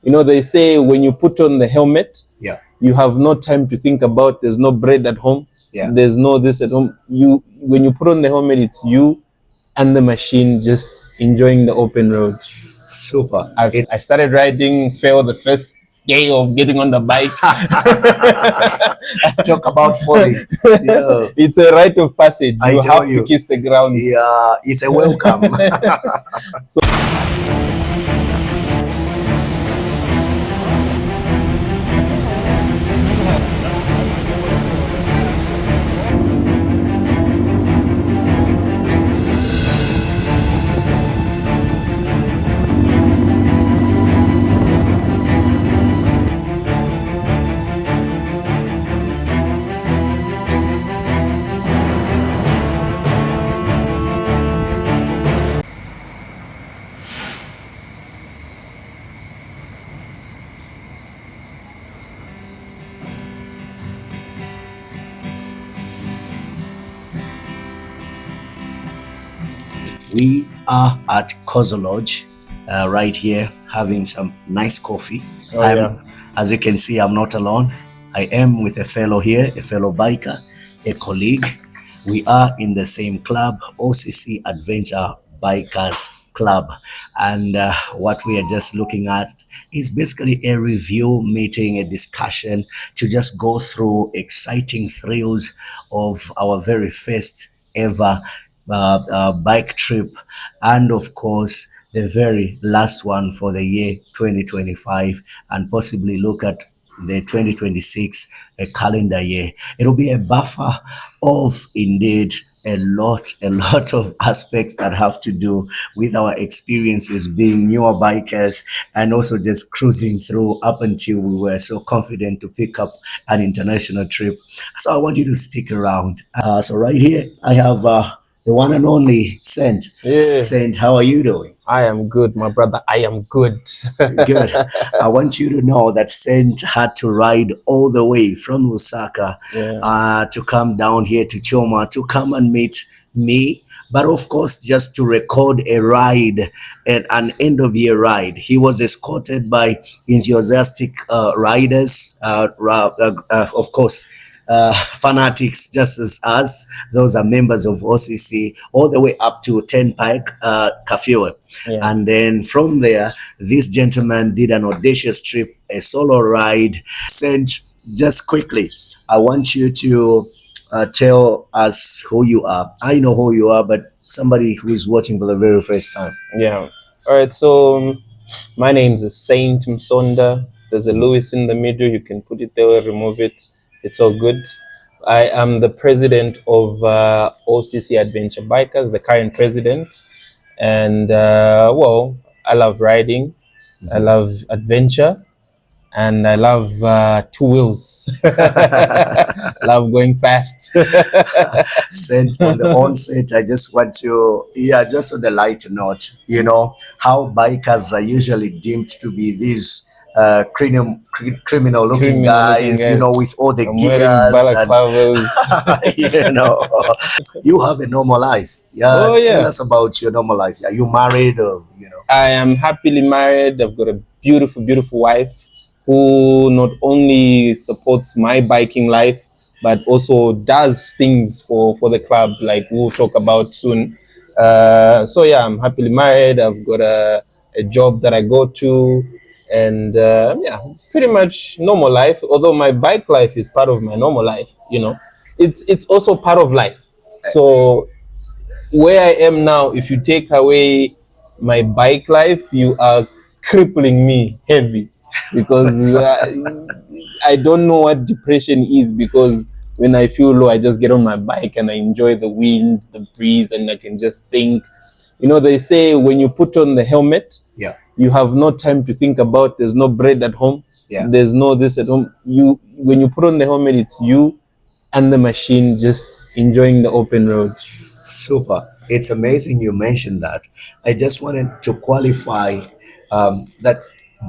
You know, they say when you put on the helmet, yeah, you have no time to think about, there's no bread at home, yeah, there's no this at home. When you put on the helmet, it's you and the machine just enjoying the open road. super. I started riding, fell the first day of getting on the bike. Talk about falling. Yeah. It's a rite of passage. You have to kiss the ground. Yeah, it's a welcome. We are at Kozo Lodge, right here, having some nice coffee. As you can see, I'm not alone. I am with a fellow here, a fellow biker, a colleague. We are in the same club, OCC Adventure Bikers Club. And what we are just looking at is basically a review meeting, a discussion to just go through exciting thrills of our very first ever bike trip, and of course the very last one for the year 2025, and possibly look at the 2026 calendar year. It'll be a buffer of indeed a lot of aspects that have to do with our experiences being newer bikers, and also just cruising through up until we were so confident to pick up an international trip. So I want you to stick around. So right here I have the one and only Saint. Yeah. Saint, how are you doing? I am good, my brother. I am good. Good. I want you to know that Saint had to ride all the way from Lusaka to come down here to Choma to come and meet me. But of course, just to record a ride, and an end of year ride. He was escorted by enthusiastic riders, of course, fanatics just as us. Those are members of OCC, all the way up to 10 Pike Cafe. And then from there, this gentleman did an audacious trip, a solo ride. Saint, just quickly, I want you to tell us who you are. I know who you are, but somebody who is watching for the very first time. Yeah. All right. So my name is Saint Musonda. There's a Lewis in the middle. You can put it there, remove it. It's all good. I am the president of OCC Adventure Bikers, the current president. And well, I love riding. I love adventure. And I love two wheels. Love going fast. Saint, on the onset, I just want to, just on the light note, you know, how bikers are usually deemed to be these criminal looking guys, you know, with all the gears and, you know, you have a normal life. Tell us about your normal life. Are you married, or, you know? I am happily married. I've got a beautiful, beautiful wife who not only supports my biking life, but also does things for the club, like we'll talk about soon. So yeah, I'm happily married. I've got a job that I go to, and yeah, pretty much normal life. Although my bike life is part of my normal life, you know, it's also part of life. So where I am now, if you take away my bike life, you are crippling me heavy, because I don't know what depression is, because when I feel low, I just get on my bike and I enjoy the wind, the breeze, and I can just think. You know, they say when you put on the helmet, you have no time to think about, there's no bread at home, there's no this at home. When you put on the helmet, it's you and the machine just enjoying the open road. Super. It's amazing you mentioned that. I just wanted to qualify that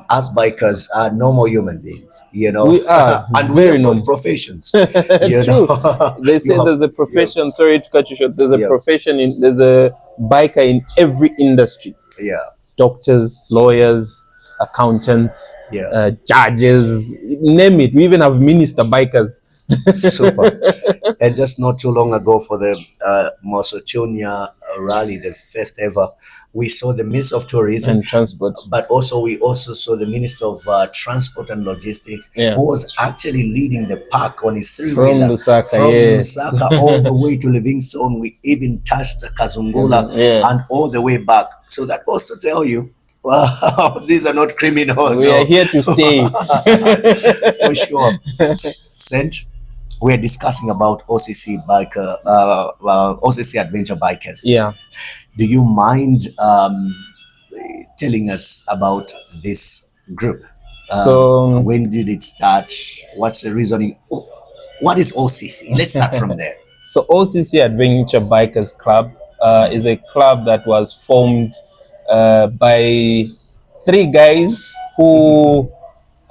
us bikers are normal human beings, you know. We are, and we have no professions. You know? They say there's a profession. Sorry to cut you short. There's a profession there's a biker in every industry. Yeah. Doctors, lawyers, accountants, Yeah. judges, name it. We even have minister bikers. Super. And just not too long ago for the Masochonia rally, the first ever, we saw the Minister of Tourism And transport. but also we also saw the Minister of Transport and Logistics, Yeah. who was actually leading the pack on his From three-wheeler Lusaka, from yes. Lusaka all the way to Livingstone. We even touched Kazungula Yeah. and all the way back. So that was to tell you, wow, these are not criminals. We are here to stay. For sure. Saint, we're discussing about OCC OCC Adventure Bikers. Yeah. Do you mind telling us about this group? So When did it start? What's the reasoning? What is OCC? Let's start from there. So OCC Adventure Bikers Club is a club that was formed by 3 guys who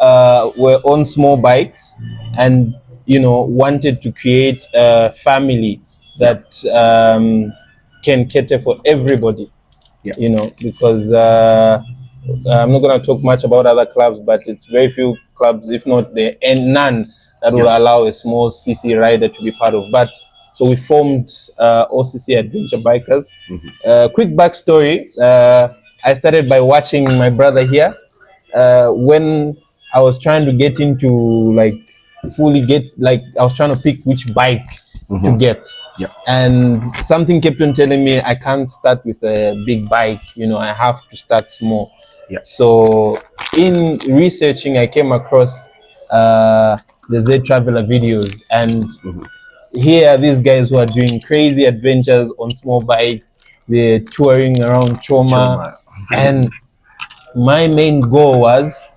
were on small bikes and wanted to create a family that can cater for everybody. Yeah. Because I'm not going to talk much about other clubs, but it's very few clubs, if not there, and none that will allow a small CC rider to be part of. But so we formed OCC Adventure Bikers. Quick backstory: I started by watching my brother here when I was trying to get into I was trying to pick which bike to get. Yeah. And something kept on telling me I can't start with a big bike, I have to start small. Yeah. So in researching, I came across the ZedTraveller videos, and here are these guys who are doing crazy adventures on small bikes. They're touring around Choma. And my main goal was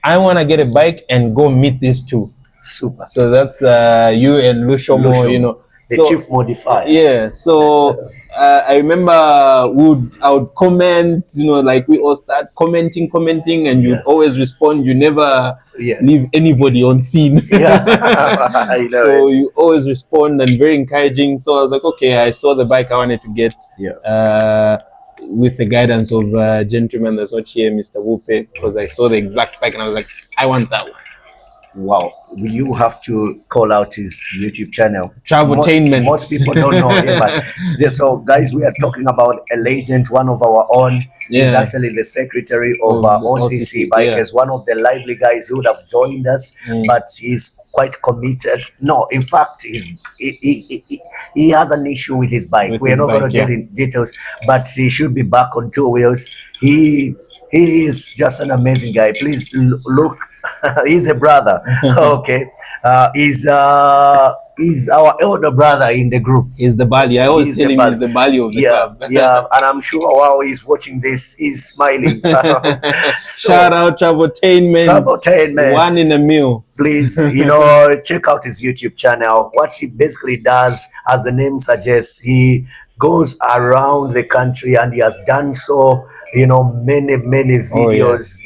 I want to get a bike and go meet these two. Super. So that's you and Lushomo, the chief modifier. Yeah. So I remember I would comment, like we all start commenting, and you'd always respond. You never leave anybody on scene. Yeah. I know so you always respond and very encouraging. So I was like, okay, I saw the bike I wanted to get. Yeah. With the guidance of a gentleman that's not here, Mr. Wupe, because I saw the exact bike and I was like, I want that one. Wow, you have to call out his YouTube channel. Traveltainment. Most people don't know him, but so guys, we are talking about a legend, one of our own. He's actually the secretary of OCC Bikers, one of the lively guys who would have joined us, but he's quite committed. No, in fact, he has an issue with his bike. We're not going to get in details, but he should be back on 2 wheels. He is just an amazing guy. Please look. He's a brother. Okay. He's our elder brother in the group. He's the Bali. I always tell him he's the Bali of the club. Yeah, and I'm sure while he's watching this, he's smiling. Shout out Traveltainment. One in a meal. Please, check out his YouTube channel. What he basically does, as the name suggests, he goes around the country, and he has done so, many videos,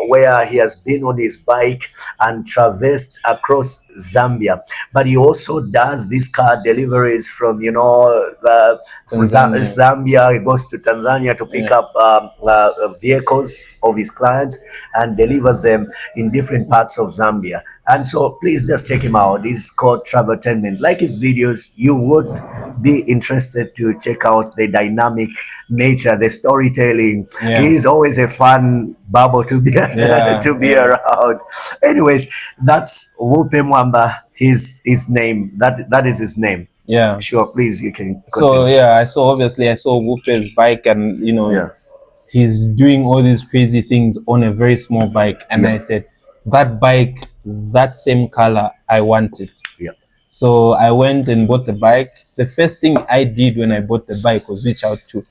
where he has been on his bike and traversed across Zambia. But he also does these car deliveries from, Zambia. He goes to Tanzania to pick up vehicles of his clients and delivers them in different parts of Zambia. And so please just check him out. He's called Traveltainment. Like his videos, you would be interested to check out the dynamic nature, the storytelling. He's always a fun bubble to be around. Anyways, that's Wupe Mwamba, his name. That is his name. Yeah. Sure, please, you can So continue. I saw Wupe's bike, and he's doing all these crazy things on a very small bike. And I said, that bike, that same color, I want it. Yeah. So I went and bought the bike. The first thing I did when I bought the bike was reach out to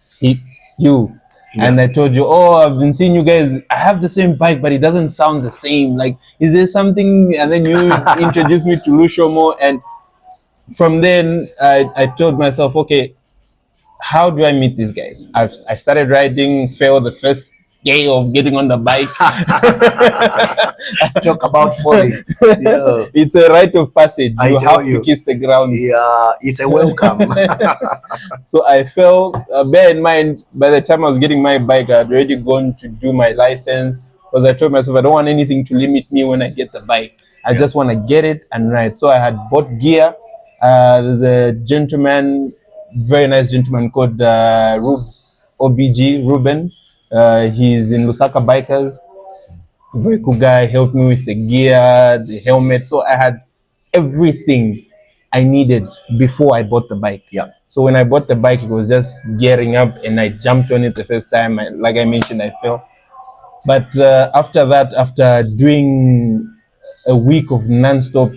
you. And I told you, I've been seeing you guys. I have the same bike, but it doesn't sound the same. Like, is there something? And then you introduced me to Lushomo. And from then, I told myself, okay, how do I meet these guys? I started riding, failed the first day of getting on the bike. Talk about falling. Yeah. It's a rite of passage. I You tell have you. to kiss the ground. Yeah, it's a welcome. So I felt, bear in mind, by the time I was getting my bike, I had already gone to do my license, because I told myself I don't want anything to limit me when I get the bike. I just want to get it and ride. So I had bought gear. There's a gentleman, very nice gentleman called Rubes, OBG, Ruben. He's in Lusaka Bikers. Very cool guy, helped me with the gear, the helmet. So I had everything I needed before I bought the bike. Yeah. So when I bought the bike, it was just gearing up, and I jumped on it the first time. Like I mentioned, I fell. But after that, after doing a week of non-stop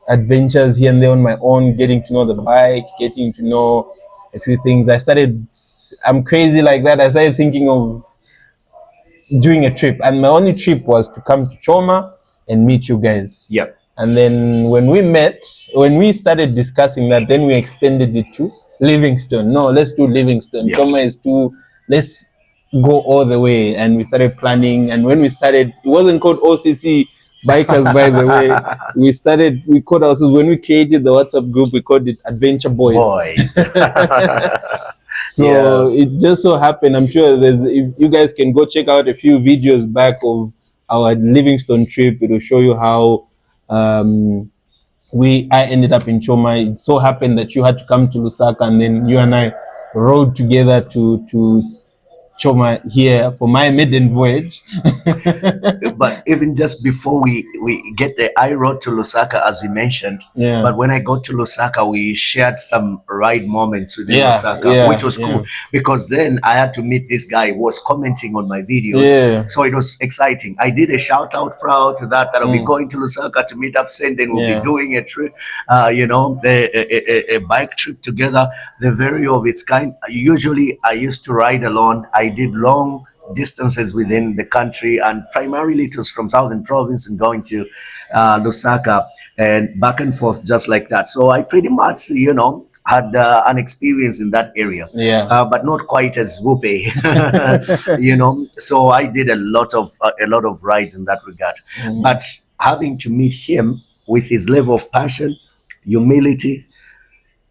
adventures here and there on my own, getting to know the bike, getting to know a few things, I'm crazy like that. I started thinking of doing a trip, and my only trip was to come to Choma and meet you guys. Yeah. And then when we started discussing that, then we extended it to Livingstone. No, let's do Livingstone. Yeah. Choma is let's go all the way. And we started planning. And when we started, it wasn't called OCC Bikers, by the way. We called ourselves, when we created the WhatsApp group, we called it Adventure Boys. So it just so happened, I'm sure if you guys can go check out a few videos back of our Livingstone trip, it will show you how I ended up in Choma. It so happened that you had to come to Lusaka, and then you and I rode together to Choma here for my maiden voyage. But even just before we get there, I rode to Lusaka, as you mentioned. Yeah. But when I got to Lusaka, we shared some ride moments within Lusaka, which was cool, because then I had to meet this guy who was commenting on my videos. Yeah. So it was exciting. I did a shout out proud to that I'll be going to Lusaka to meet up Saint, and we'll be doing a trip, a bike trip together, the very of its kind. Usually I used to ride alone. I did long distances within the country, and primarily it was from Southern Province and going to Lusaka and back and forth just like that. So I pretty much, had an experience in that area, but not quite as whoopee, So I did a lot of rides in that regard. But having to meet him with his level of passion, humility,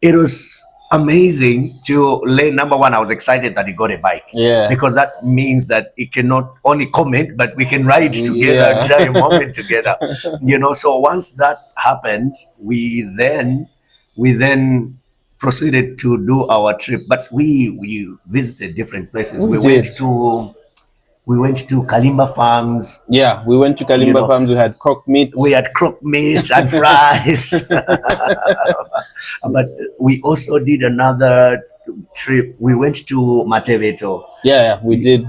it was amazing to learn. Number one, I was excited that he got a bike, because that means that he can not only comment, but we can ride together and share a moment together. So once that happened, we then proceeded to do our trip. But we visited different places. We went to Kalimba Farms. Yeah, we went to Kalimba Farms. We had crock meat. And fries. But we also did another trip. We went to Mateveto. Yeah, we did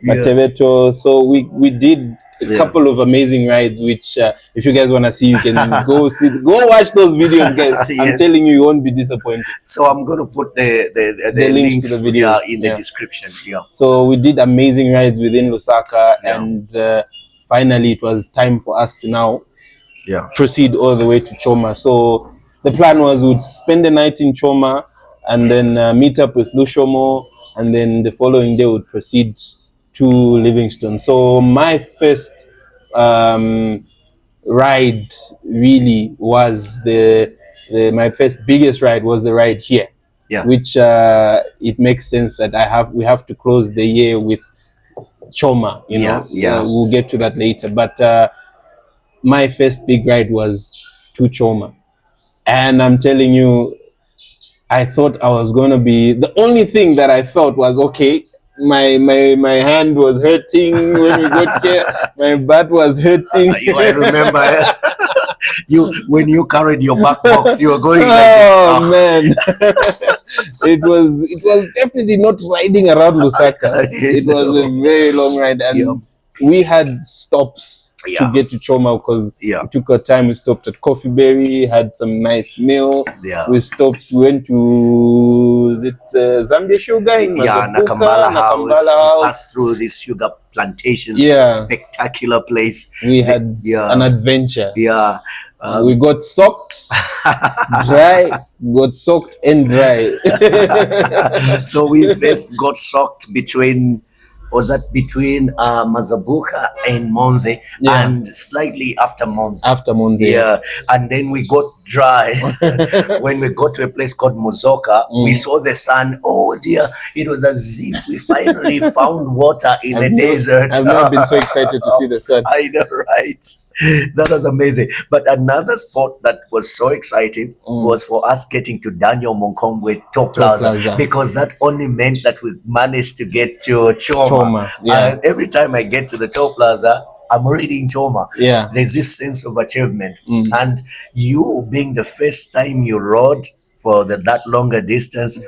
Mateveto. So we did a couple of amazing rides, which if you guys want to see, you can go watch those videos, guys. I'm telling you won't be disappointed. So I'm going to put the links to the video in the description. So we did amazing rides within Lusaka, and finally it was time for us to now proceed all the way to Choma. So the plan was we'd spend the night in Choma, and then meet up with Lushomo, and then the following day would proceed to Livingstone. So my first ride really was my first biggest ride was the ride here, which it makes sense that we have to close the year with Choma. We'll get to that later. But my first big ride was to Choma, and I'm telling you, I thought I was going to be, the only thing that I felt was, okay, my hand was hurting when we got here. My butt was hurting. I remember when you carried your backbox, you were going like this. Oh man. It was definitely not riding around Lusaka. It was a very long ride, and we had stops to get to Choma, because we took our time. We stopped at Coffee Berry, had some nice meal. We went to Zambia Sugar in Mazabuka, Nakambala House. We passed through these sugar plantations. Spectacular place. We had an adventure. We got soaked, got soaked and dry. So we first got soaked between was that between Mazabuka and Monze, and slightly after Monze. Yeah, and then we got dry. When we got to a place called Muzoka, we saw the sun. Oh dear, it was as if we finally found water in the desert. I've never been so excited to see the sun. I know, right? That was amazing. But another spot that was so exciting was for us getting to Daniel Monkongwe Toll Plaza, because that only meant that we managed to get to Choma. And every time I get to the Toll Plaza, I'm reading Choma. There's this sense of achievement. And you being the first time you rode for that longer distance,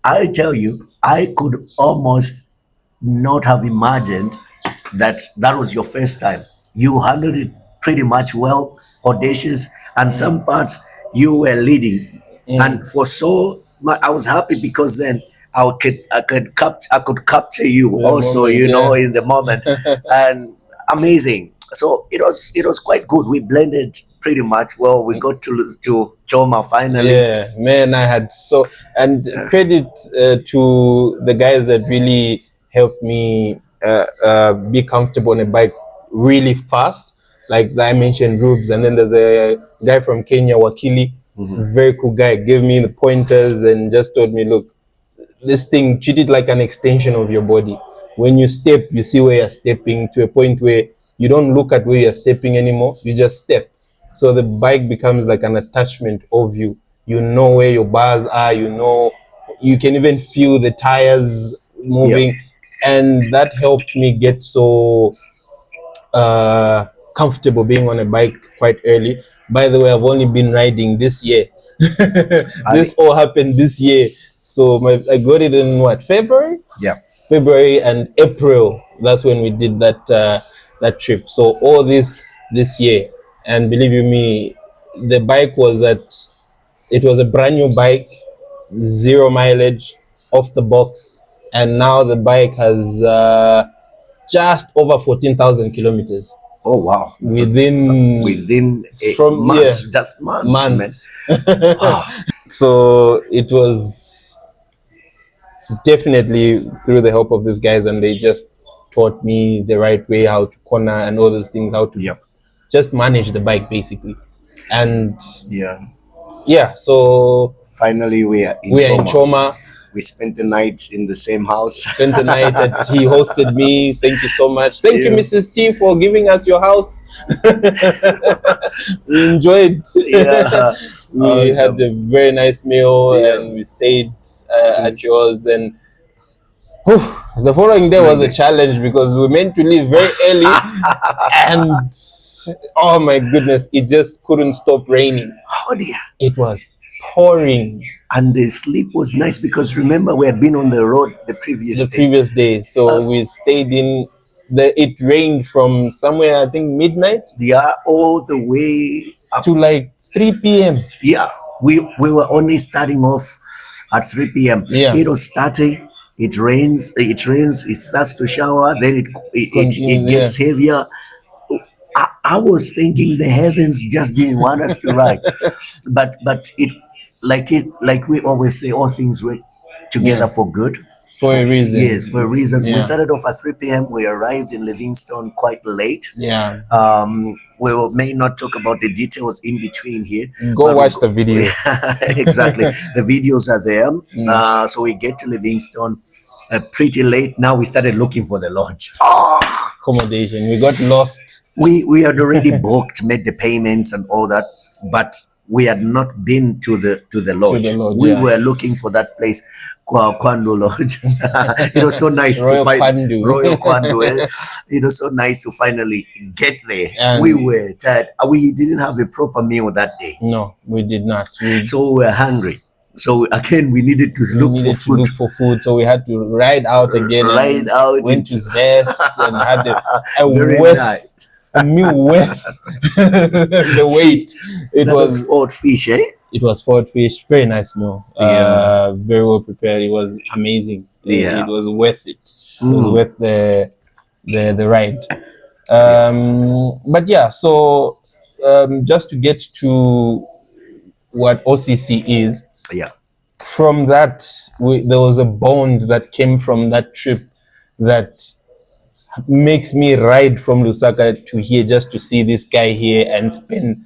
I tell you, I could almost not have imagined that was your first time. You handled it pretty much well, audacious, and some parts you were leading. And for I was happy because then I could capture you also, you know, in the moment. And amazing. So it was quite good. We blended pretty much well. We got to Choma finally. Yeah, man, I had credit to the guys that really helped me be comfortable on a bike really fast. Like I mentioned, Rubes, and then there's a guy from Kenya, Wakili, very cool guy, gave me the pointers and just told me, look, this thing, treat it like an extension of your body. When you step, you see where you're stepping, to a point where you don't look at where you're stepping anymore, you just step. So the bike becomes like an attachment of you. You know where your bars are, you know, you can even feel the tires moving. And that helped me get so comfortable being on a bike quite early. By the way, I've only been riding this year. This all happened this year. So I got it in February? Yeah. February and April. That's when we did that trip. So all this year. And believe you me, the bike it was a brand new bike, 0 mileage, off the box. And now the bike has just over 14,000 kilometers. Oh wow! Within months, just months. Wow. So it was definitely through the help of these guys, and they just taught me the right way, how to corner and all those things, how to just manage the bike basically. And so finally we are in Choma. We spent the night in the same house. He hosted me. Thank you so much. Thank you, Mrs. T, for giving us your house. We enjoyed. We had a very nice meal and we stayed at yours. And the following day was a challenge because we meant to leave very early. And oh my goodness, it just couldn't stop raining. Oh dear. It was pouring. And the sleep was nice because remember we had been on the road the previous day. So we stayed it rained from somewhere, I think midnight. Yeah, all the way up to like 3 p.m. Yeah, we were only starting off at 3 p.m. Yeah. It was starting, it rains, it starts to shower, then it gets heavier. I was thinking the heavens just didn't want us to ride. but like we always say, all things work together for good. For a reason. Yes, for a reason. We started off at 3 p.m. We arrived in Livingstone quite late. Yeah. We may not talk about the details in between here. Go watch the video. Exactly. The videos are there. So we get to Livingstone pretty late. Now we started looking for the lodge. Accommodation. We got lost. We had already booked, made the payments and all that, but we had not been to the lodge. We were looking for that place, Kwandu Lodge. It was so nice to find Royal Kwandu. It was so nice to finally get there. And we were tired. We didn't have a proper meal that day. No, we did not. So we were hungry. So again, we needed to look for food. So we had to ride out again. Went to Zest and had a meal worth the wait. It was fought fish, eh? It was fought fish. Very nice meal. Very well prepared. It was amazing. It was worth it. It was worth the ride. But yeah, so just to get to what OCC is. Yeah. From that, there was a bond that came from that trip that makes me ride from Lusaka to here just to see this guy here and spend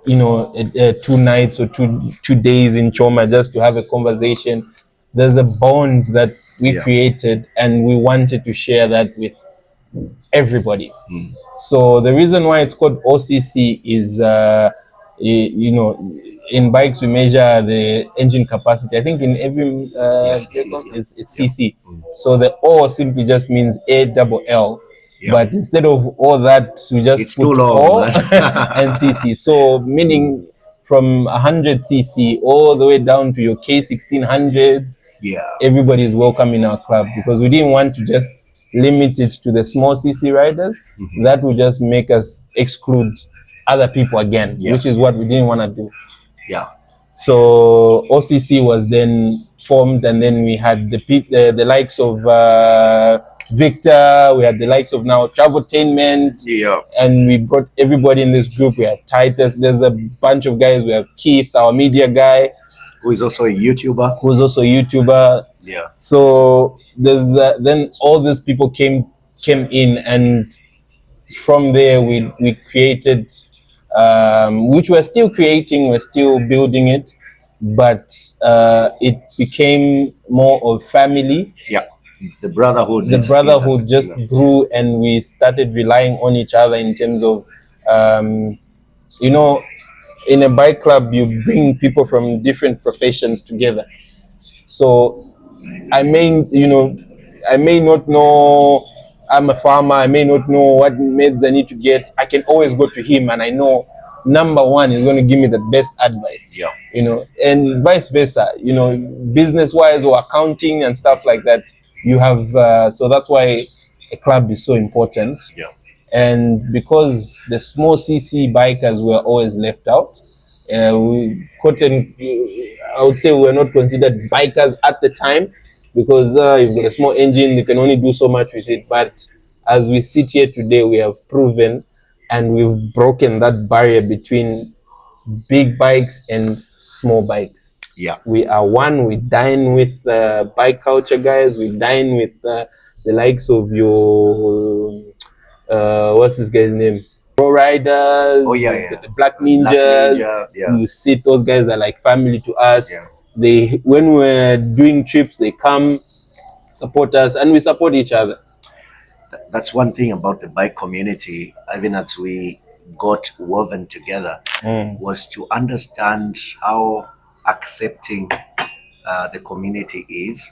2 nights or two days in Choma just to have a conversation. There's a bond that we created, and we wanted to share that with everybody. So the reason why it's called OCC is, in bikes we measure the engine capacity. I think in every it's CC. So the O simply just means ALL. But instead of all that, we just put O and CC. So meaning from 100 CC all the way down to your K1600s, everybody is welcome in our club, because we didn't want to just limit it to the small CC riders. That would just make us exclude other people again, which is what we didn't want to do. So OCC was then formed, and then we had the likes of Victor, we had the likes of now Traveltainment, and we brought everybody in this group. We have Titus, there's a bunch of guys. We have Keith, our media guy, who is also a YouTuber. So there's then all these people came in, and from there we created, which we're still creating, we're still building it, but it became more of family. The brotherhood just grew, and we started relying on each other in terms of, in a bike club you bring people from different professions together. So I may not know, I'm a farmer, I may not know what meds I need to get. I can always go to him, and I know number one is going to give me the best advice. And vice versa, business wise or accounting and stuff like that. You have so that's why a club is so important. And because the small CC bikers were always left out, I would say we're not considered bikers at the time, because you've got a small engine, you can only do so much with it. But as we sit here today, we have proven and we've broken that barrier between big bikes and small bikes. We are one. We dine with bike culture guys. We dine with the likes of your what's this guy's name? Pro Riders. The Black Ninjas. You see, those guys are like family to us. They, when we're doing trips, they come support us, and we support each other. That's one thing about the bike community, even as we got woven together, was to understand how accepting the community is.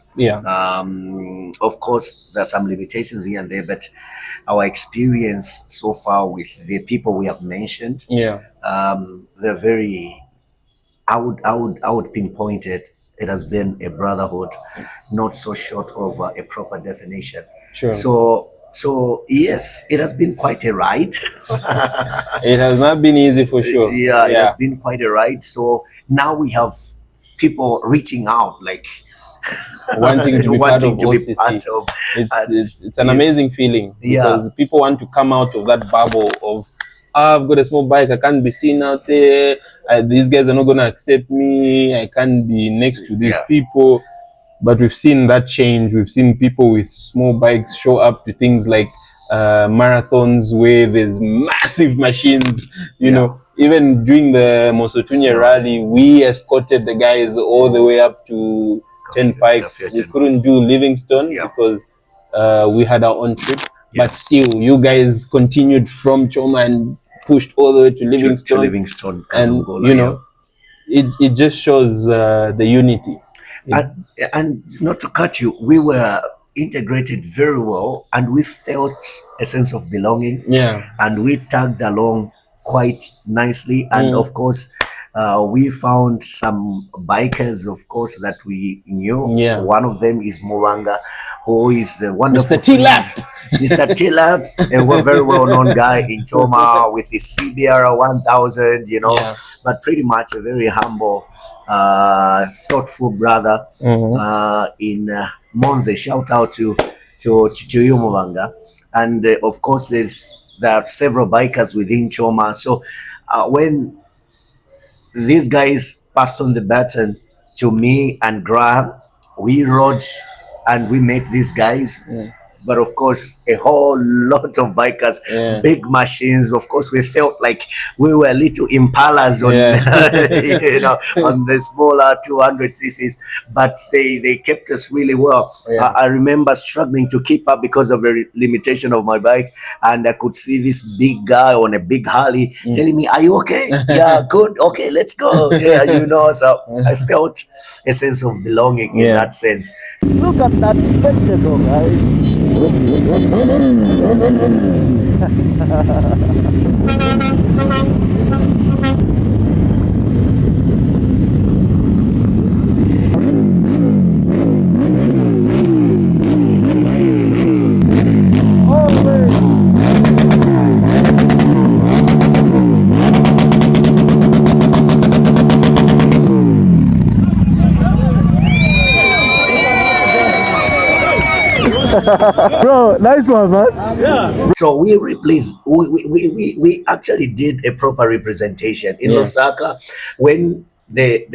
Of course, there are some limitations here and there, but our experience so far with the people we have mentioned, they're very, I would pinpoint it. It has been a brotherhood, not so short of a proper definition. So yes, it has been quite a ride. It has not been easy for sure. It has been quite a ride. So now we have people reaching out, like wanting to be part of OCC. It's an amazing feeling, because people want to come out of that bubble of, I've got a small bike, I can't be seen out there, these guys are not going to accept me, I can't be next to these people. But we've seen that change. We've seen people with small bikes show up to things like marathons where there's massive machines. Even during the Mosotunya rally, we escorted the guys all the way up to 10 Pikes. We couldn't do Livingstone because we had our own trip. But still, you guys continued from Choma and pushed all the way to Livingstone. And, it just shows the unity. And not to cut you, we were integrated very well, and we felt a sense of belonging. And we tagged along quite nicely. And of course, we found some bikers, of course, that we knew. One of them is Moranga, who is a wonderful Mr. T-Lap, a very well-known guy in Choma with his CBR 1000, but pretty much a very humble, thoughtful brother in Monze. Shout out to you, Moranga. And of course, there are several bikers within Choma. So when these guys passed on the baton to me and Graham, we rode and we met these guys. but of course a whole lot of bikers, big machines. Of course, we felt like we were little impalas on you know, on the smaller 200 cc's, but they kept us really well. I remember struggling to keep up because of the limitation of my bike, and I could see this big guy on a big Harley telling me, "Are you okay? Yeah, good. Okay, let's go." Yeah, you know. So I felt a sense of belonging in that sense. Look at that spectacle, guys. Bro, nice one, man. Yeah. So we actually did a proper representation in Lusaka when the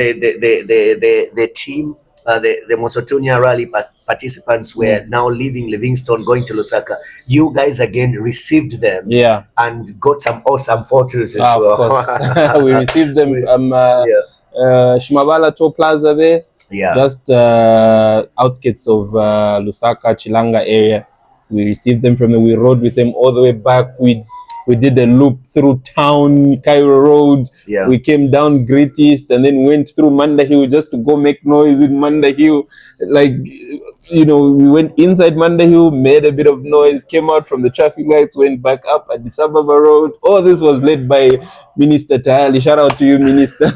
team, the Mosotunya rally participants were now leaving Livingstone, going to Lusaka. You guys again received them, and got some awesome photos as well. Of course. We received them from Shimabala Toll Plaza there. Just outskirts of Lusaka, Chilanga area. We received them from there. We rode with them all the way back. We did a loop through town, Cairo Road. We came down Great East and then went through Manda Hill just to go make noise in Manda Hill. Like, you know, we went inside Manda Hill, made a bit of noise, came out from the traffic lights, went back up at the Sababa Road. All this was led by Minister Tayali. Shout out to you, Minister.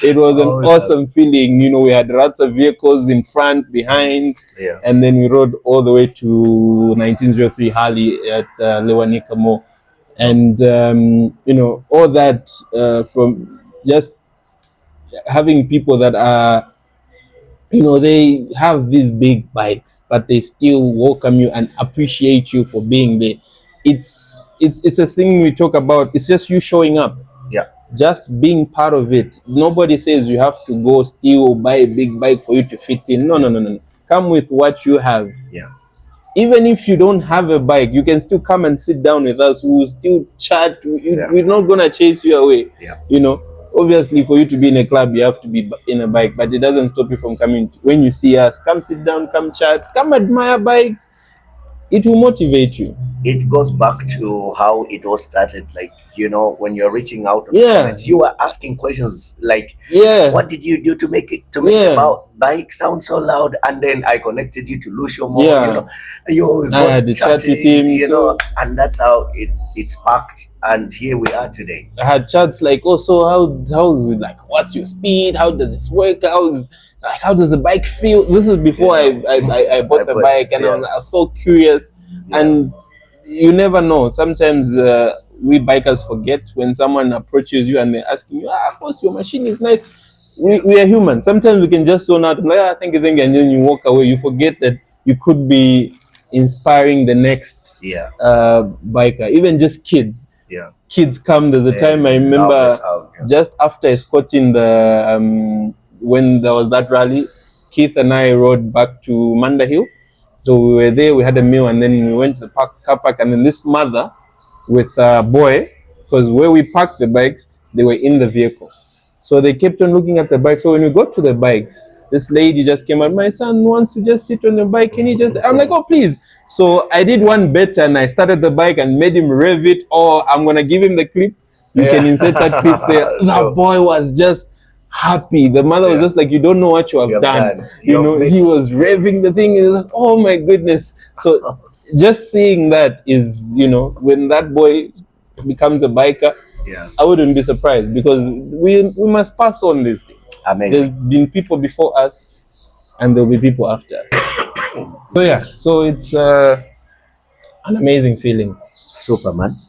It was an awesome feeling. You know, we had lots of vehicles in front, behind, and then we rode all the way to 1903 Harley at Lewanika Mall. And, you know, all that from just having people that are, you know, they have these big bikes, but they still welcome you and appreciate you for being there. It's a thing we talk about. It's just you showing up. Just being part of it. Nobody says you have to go steal or buy a big bike for you to fit in. No. Come with what you have. Even if you don't have a bike, you can still come and sit down with us. We will still chat. We're not gonna chase you away. You know. Obviously, for you to be in a club, you have to be in a bike, but it doesn't stop you from coming. When you see us, come sit down, come chat, come admire bikes. It will motivate you. It goes back to how it all started. Like, you know, when you're reaching out on the comments, you are asking questions like, what did you do to make the bike sound so loud? And then I connected you to Lucio Mo, you know, you had the chat with him, you know, and that's how it sparked. And here we are today. I had chats like, oh, so how's it, like, what's your speed? How does it work? How does the bike feel? This is before I bought the bike, and I was so curious. And you never know. Sometimes we bikers forget when someone approaches you and they're asking you, of course, your machine is nice. We are human. Sometimes we can just zone out, like, thank you, and then you walk away. You forget that you could be inspiring the next biker, even just kids. Kids come. There's a time I remember just after escorting the when there was that rally, Keith and I rode back to Manda Hill. So we were there, we had a meal, and then we went to the car park, and then this mother with a boy, because where we parked the bikes, they were in the vehicle. So they kept on looking at the bike. So when we got to the bikes, this lady just came out, my son wants to just sit on the bike, can you just, I'm like, oh, please. So I did one better, and I started the bike and made him rev it, or I'm going to give him the clip. You can insert that clip there. That boy was just happy. The mother was just like, you don't know what you have done. You know, he was revving the thing. He was like, oh my goodness. So just seeing that is, you know, when that boy becomes a biker, I wouldn't be surprised, because we must pass on these things. There's been people before us and there'll be people after us. So it's an amazing feeling. Superman.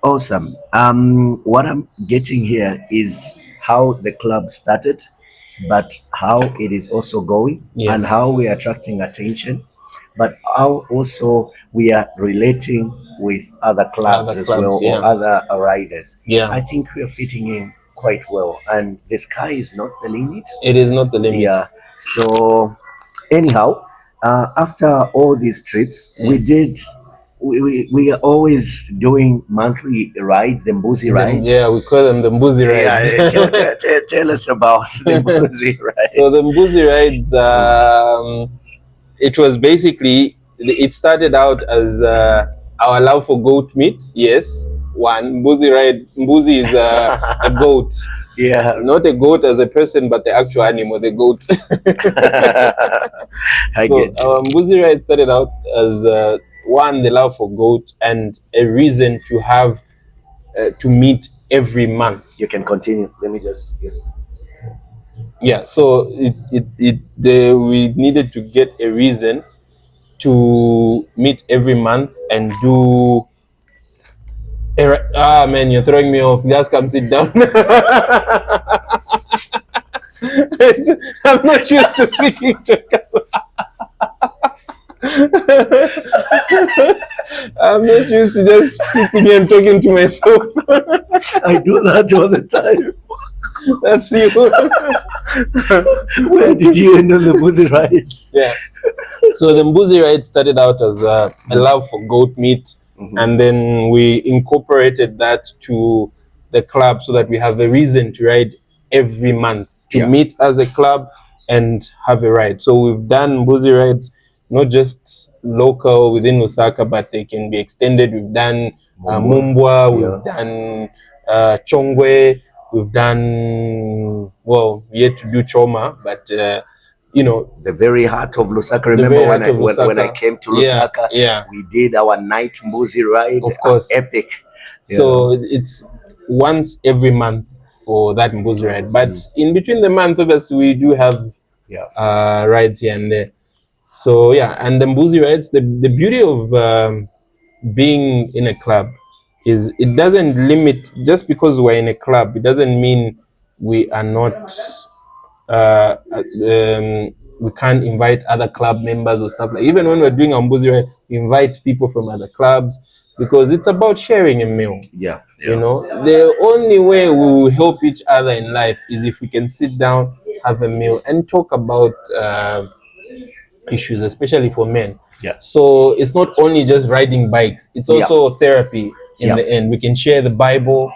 Awesome. What I'm getting here is how the club started, but how it is also going, and how we are attracting attention, but how also we are relating with other clubs as well, or other riders. I think we are fitting in quite well, and the sky is not the limit. It is not the limit. So anyhow, After all these trips, we are always doing monthly rides, the Mbuzi rides. Yeah, we call them the Mbuzi rides. Yeah, tell us about the Mbuzi rides. So the Mbuzi rides, it was basically, it started out as our love for goat meat. Yes, one Mbuzi ride. Mbuzi is a goat. Yeah, not a goat as a person, but the actual animal, the goat. I So get you. our Mbuzi ride started out as one, the love for goat, and a reason to have to meet every month. You can continue. Let me just. Yeah, so we needed to get a reason to meet every month and do. Man, you're throwing me off. Just come sit down. I'm not used to speaking to I'm not used to just sitting here and talking to myself. I do that all the time. That's you. Where did you end on the Mbuzi rides? Yeah. So the Mbuzi ride started out as a love for goat meat, and then we incorporated that to the club so that we have a reason to ride every month, to meet as a club and have a ride. So we've done Mbuzi rides, not just local within Lusaka, but they can be extended. We've done Mumbwa, we've done Chongwe, we've done, well, yet to do Choma, but you know, the very heart of Lusaka. Remember when I came to Lusaka, we did our night Mbuzi ride. Of course. Epic. So it's once every month for that Mbuzi ride. But in between the month, obviously, we do have rides here and there. So yeah, and the Mbuzi rides, the beauty of being in a club is it doesn't limit, just because we're in a club, it doesn't mean we are not we can't invite other club members or stuff. Like, even when we're doing our Mbuzi ride, we invite people from other clubs, because it's about sharing a meal. You know, the only way we will help each other in life is if we can sit down, have a meal, and talk about issues, especially for men. So it's not only just riding bikes, it's also therapy in the end. We can share the Bible,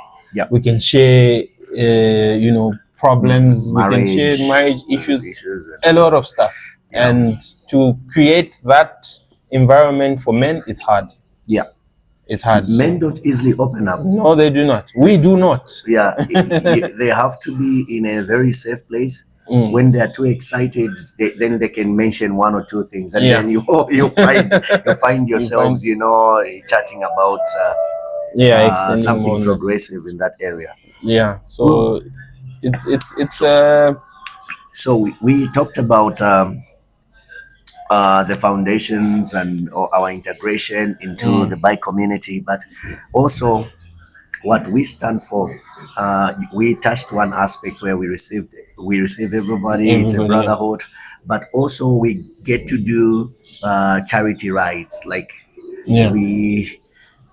we can share you know, problems, marriage, we can share marriage issues, a lot of stuff. And to create that environment for men, it's hard. It's hard. Men don't easily open up. No, they do not. We do not. They have to be in a very safe place. When they're too excited, then they can mention one or two things, and then you find yourselves, you know, chatting about something progressive in that area. So it's so we talked about the foundations and our integration into the bike community, but also what we stand for. We touched one aspect where we receive everybody. It's a brotherhood, but also we get to do charity rides. Like we,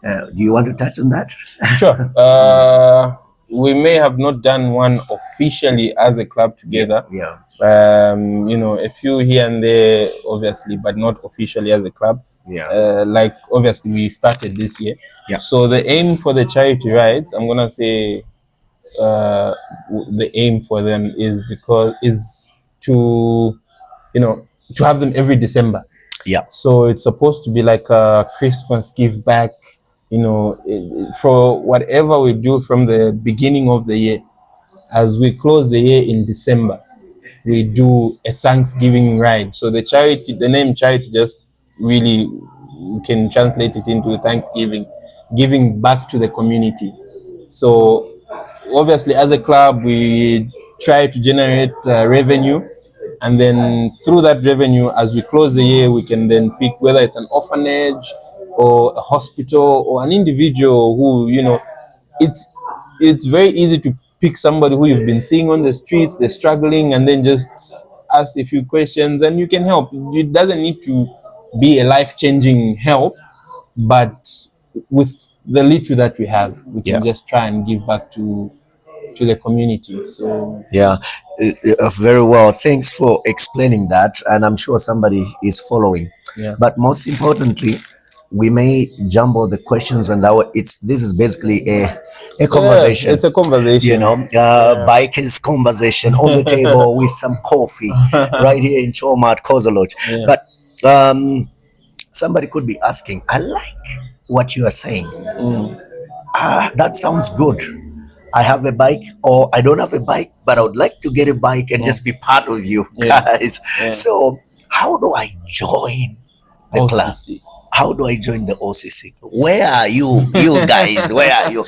do you want to touch on that? Sure. We may have not done one officially as a club together. You know, a few here and there, obviously, but not officially as a club. Like obviously we started this year. So the aim for the charity rides, I'm gonna say, the aim for them is to, you know, to have them every December. So it's supposed to be like a Christmas give back, you know, for whatever we do from the beginning of the year. As we close the year in December, we do a Thanksgiving ride. So the charity, the name charity, just really, we can translate it into Thanksgiving, giving back to the community. So obviously as a club, we try to generate revenue, and then through that revenue, as we close the year, we can then pick whether it's an orphanage or a hospital or an individual who, you know, it's very easy to pick somebody who you've been seeing on the streets, they're struggling, and then just ask a few questions and you can help. It doesn't need to be a life-changing help, but with the little that we have, we can just try and give back to to the community. So Yeah, very well. Thanks for explaining that, and I'm sure somebody is following. yeah. But most importantly, we may jumble the questions, and this is basically a Yeah, conversation. it's a conversation. Yeah. Bikers conversation on the table with some coffee right here in Choma at Kozo Lodge. Yeah. But somebody could be asking, I like what you are saying. That sounds good. I have a bike, or I don't have a bike, but I would like to get a bike and just be part of you guys. Yeah. So, how do I join the club? OCC. How do I join the OCC? Where are you, you guys? Where are you?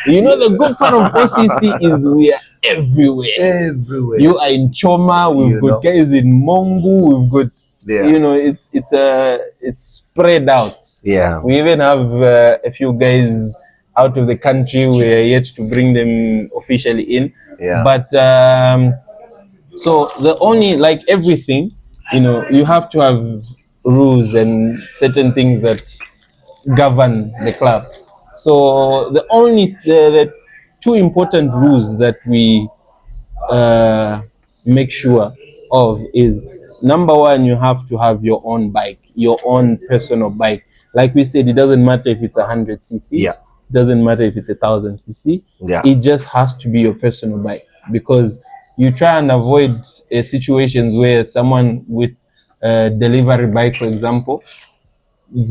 You know, the good part of OCC is we are everywhere. Everywhere. You are in Choma. We've got guys in Mongu. We've got, you know, it's spread out. Yeah. We even have a few guys out of the country. We are yet to bring them officially in. Yeah. But so the only, like everything, you know, you have to have rules and certain things that govern the club. So the two important rules that we make sure of is, number one, you have to have your own bike, your own personal bike. Like we said, it doesn't matter if it's 100cc. Yeah. It doesn't matter if it's 1000cc. Yeah. It just has to be your personal bike, because you try and avoid situations where someone with a delivery bike, for example,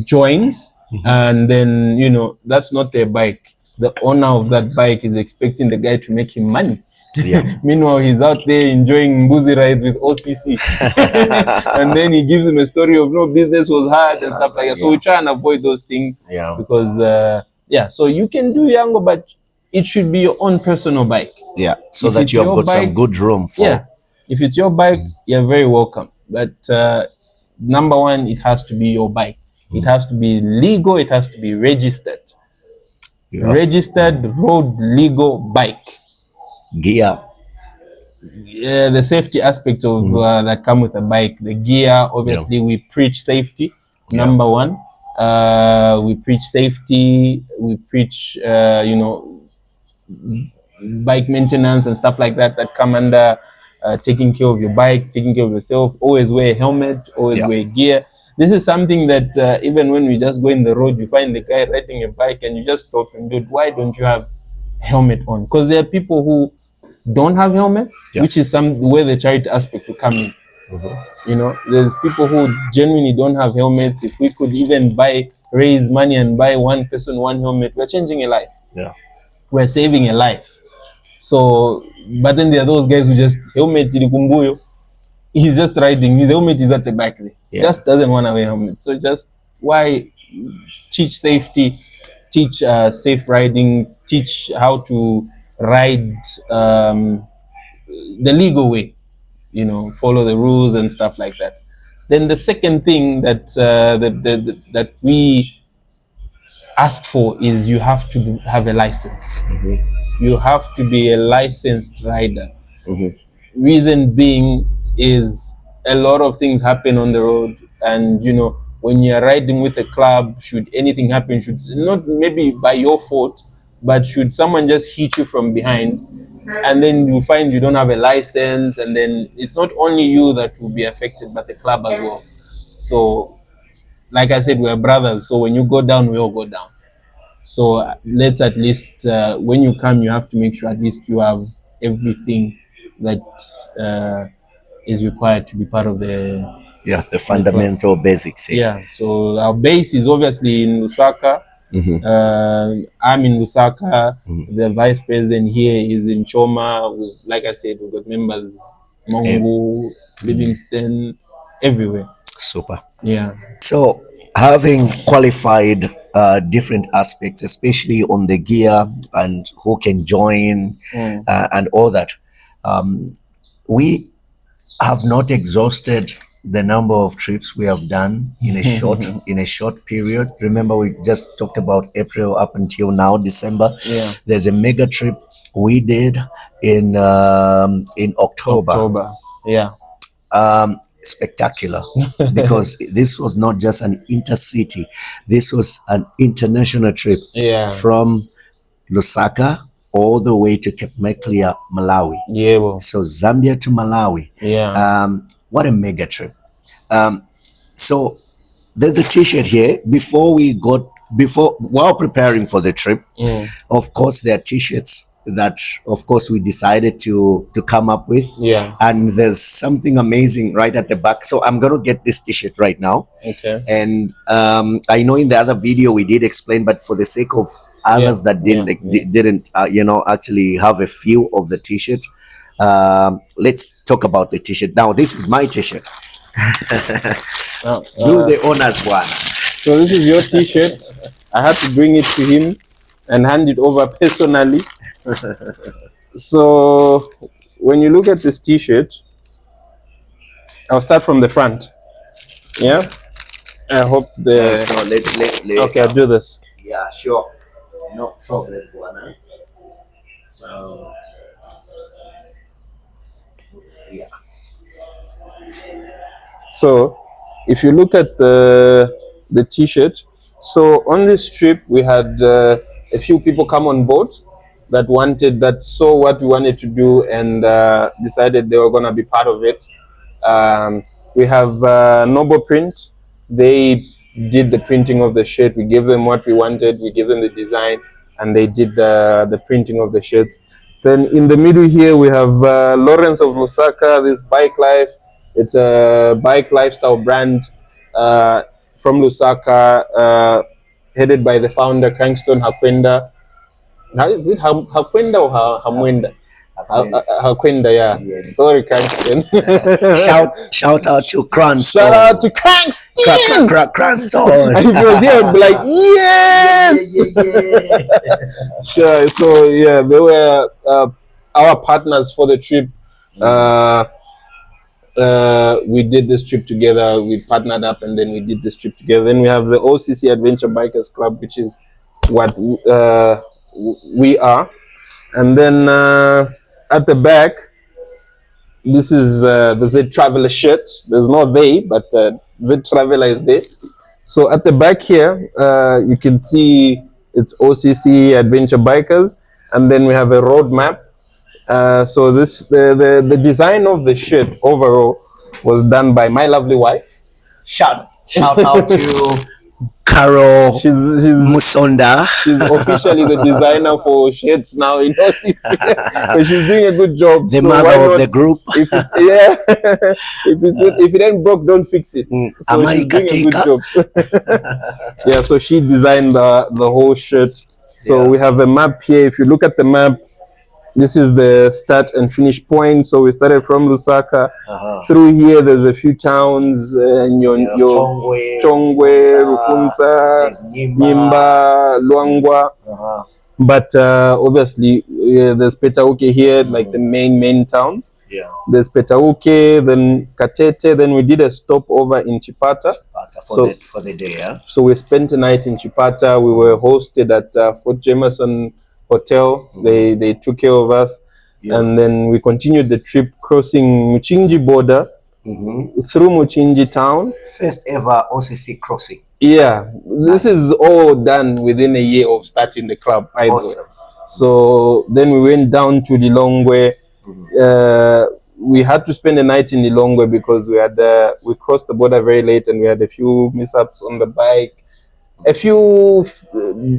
joins, and then, you know, that's not their bike. The owner of that bike is expecting the guy to make him money. Yeah. Meanwhile, he's out there enjoying boozy rides with OCC. And then he gives him a story of no, business was hard and stuff like that. So we try and avoid those things. Yeah. Because so you can do Yango, but it should be your own personal bike. Yeah. So that you have got some good room for. Yeah. If it's your bike, you're very welcome. But number one, it has to be your bike. It has to be legal. It has to be registered. Registered road legal bike. Gear. Yeah, the safety aspect of that come with a bike. The gear, obviously, we preach safety. Number one, we preach safety. We preach, you know, bike maintenance and stuff like that that come under taking care of your bike, taking care of yourself. Always wear a helmet. Always wear gear. This is something that even when we just go in the road, you find the guy riding a bike and you just stop and dude, why don't you have a helmet on? Because there are people who don't have helmets, which is where the charity aspect to come in. You know, there's people who genuinely don't have helmets. If we could even raise money and buy one person one helmet, we're changing a life. Yeah, we're saving a life. So, but then there are those guys who just helmet ilikumbuyo. He's just riding. His helmet is at the back there. Just doesn't want to wear helmet. So just why teach safety, teach safe riding, teach how to ride the legal way, you know, follow the rules and stuff like that. Then the second thing that that we ask for is you have to have a license. You have to be a licensed rider. Reason being is a lot of things happen on the road, and you know, when you're riding with a club, should anything happen, should not maybe by your fault, but should someone just hit you from behind, and then you find you don't have a license, and then it's not only you that will be affected, but the club as well. So, like I said, we're brothers. So when you go down, we all go down. So let's at least, when you come, you have to make sure at least you have everything that is required to be part of the fundamental basics. Yeah. So our base is obviously in Lusaka. I'm in Lusaka. The vice president here is in Choma. Like I said, we've got members Mongo, Livingston, everywhere. Super. Yeah. So having qualified different aspects, especially on the gear and who can join and all that, we have not exhausted the number of trips we have done in a short period. Remember, we just talked about April up until now, December. Yeah. There's a mega trip we did in October. Yeah. Spectacular, because this was not just an intercity, this was an international trip. Yeah. From Lusaka all the way to Cape Maclear, Malawi. Yeah, well. So Zambia to Malawi. Yeah. What a mega trip. So there's a t-shirt here. While preparing for the trip, of course, there are t-shirts that, of course, we decided to come up with. Yeah. And there's something amazing right at the back. So I'm going to get this t-shirt right now. Okay. And I know in the other video we did explain, but for the sake of others that didn't actually have a feel of the t-shirt, let's talk about the t-shirt. Now, this is my t-shirt. Do the honors one. So this is your t-shirt. I had to bring it to him and hand it over personally. So when you look at this t-shirt, I'll start from the front. Yeah. I hope the. So let Okay, I'll do this. Yeah, sure. No problem, Buana. Yeah. So if you look at the t-shirt, so on this trip we had a few people come on board that saw what we wanted to do and decided they were going to be part of it. We have Noble Print. They did the printing of the shirt. We gave them what we wanted. We gave them the design, and they did the printing of the shirts. Then in the middle here we have Lawrence of Lusaka. This Bike Life. It's a bike lifestyle brand from Lusaka, headed by the founder Kingston Hakwenda. How is it? Hakwenda or Hamwenda? Hakwenda, yeah. Yes. Sorry, Kingston. Shout out to Cranston. Shout out to Kingston. Cranston. And if he was here, I'd be like, yes. Yeah. Sure. So yeah, they were our partners for the trip. We did this trip together. We partnered up, and then we did this trip together. Then we have the OCC Adventure Bikers Club, which is what we are. And then at the back, this is the ZedTraveller shirt. There's no they, but ZedTraveller is there. So at the back here, you can see it's OCC Adventure Bikers, and then we have a road map. So the design of the shirt overall was done by my lovely wife. Shout out to Kozo She's Musonda. She's officially the designer for shirts now in OCC. So she's doing a good job. The so mother of the group. If it ain't broke, don't fix it. So she's doing a good job. Yeah, so she designed the whole shirt. So we have a map here. If you look at the map, this is the start and finish point. So we started from Lusaka. Through here, there's a few towns, Chongwe, Rufunza, Nyimba, Luangwa. But obviously, there's Petauke here, like the main towns. Yeah. There's Petauke, then Katete. Then we did a stopover in Chipata. For the day, yeah? So we spent a night in Chipata. We were hosted at Fort Jameson Hotel. They took care of us. And then we continued the trip crossing Muchinji border through Muchinji town. First ever OCC crossing. Yeah, this is all done within a year of starting the club. Awesome. So then we went down to Lilongwe. We had to spend a night in Lilongwe because we crossed the border very late and we had a few mishaps on the bike. A few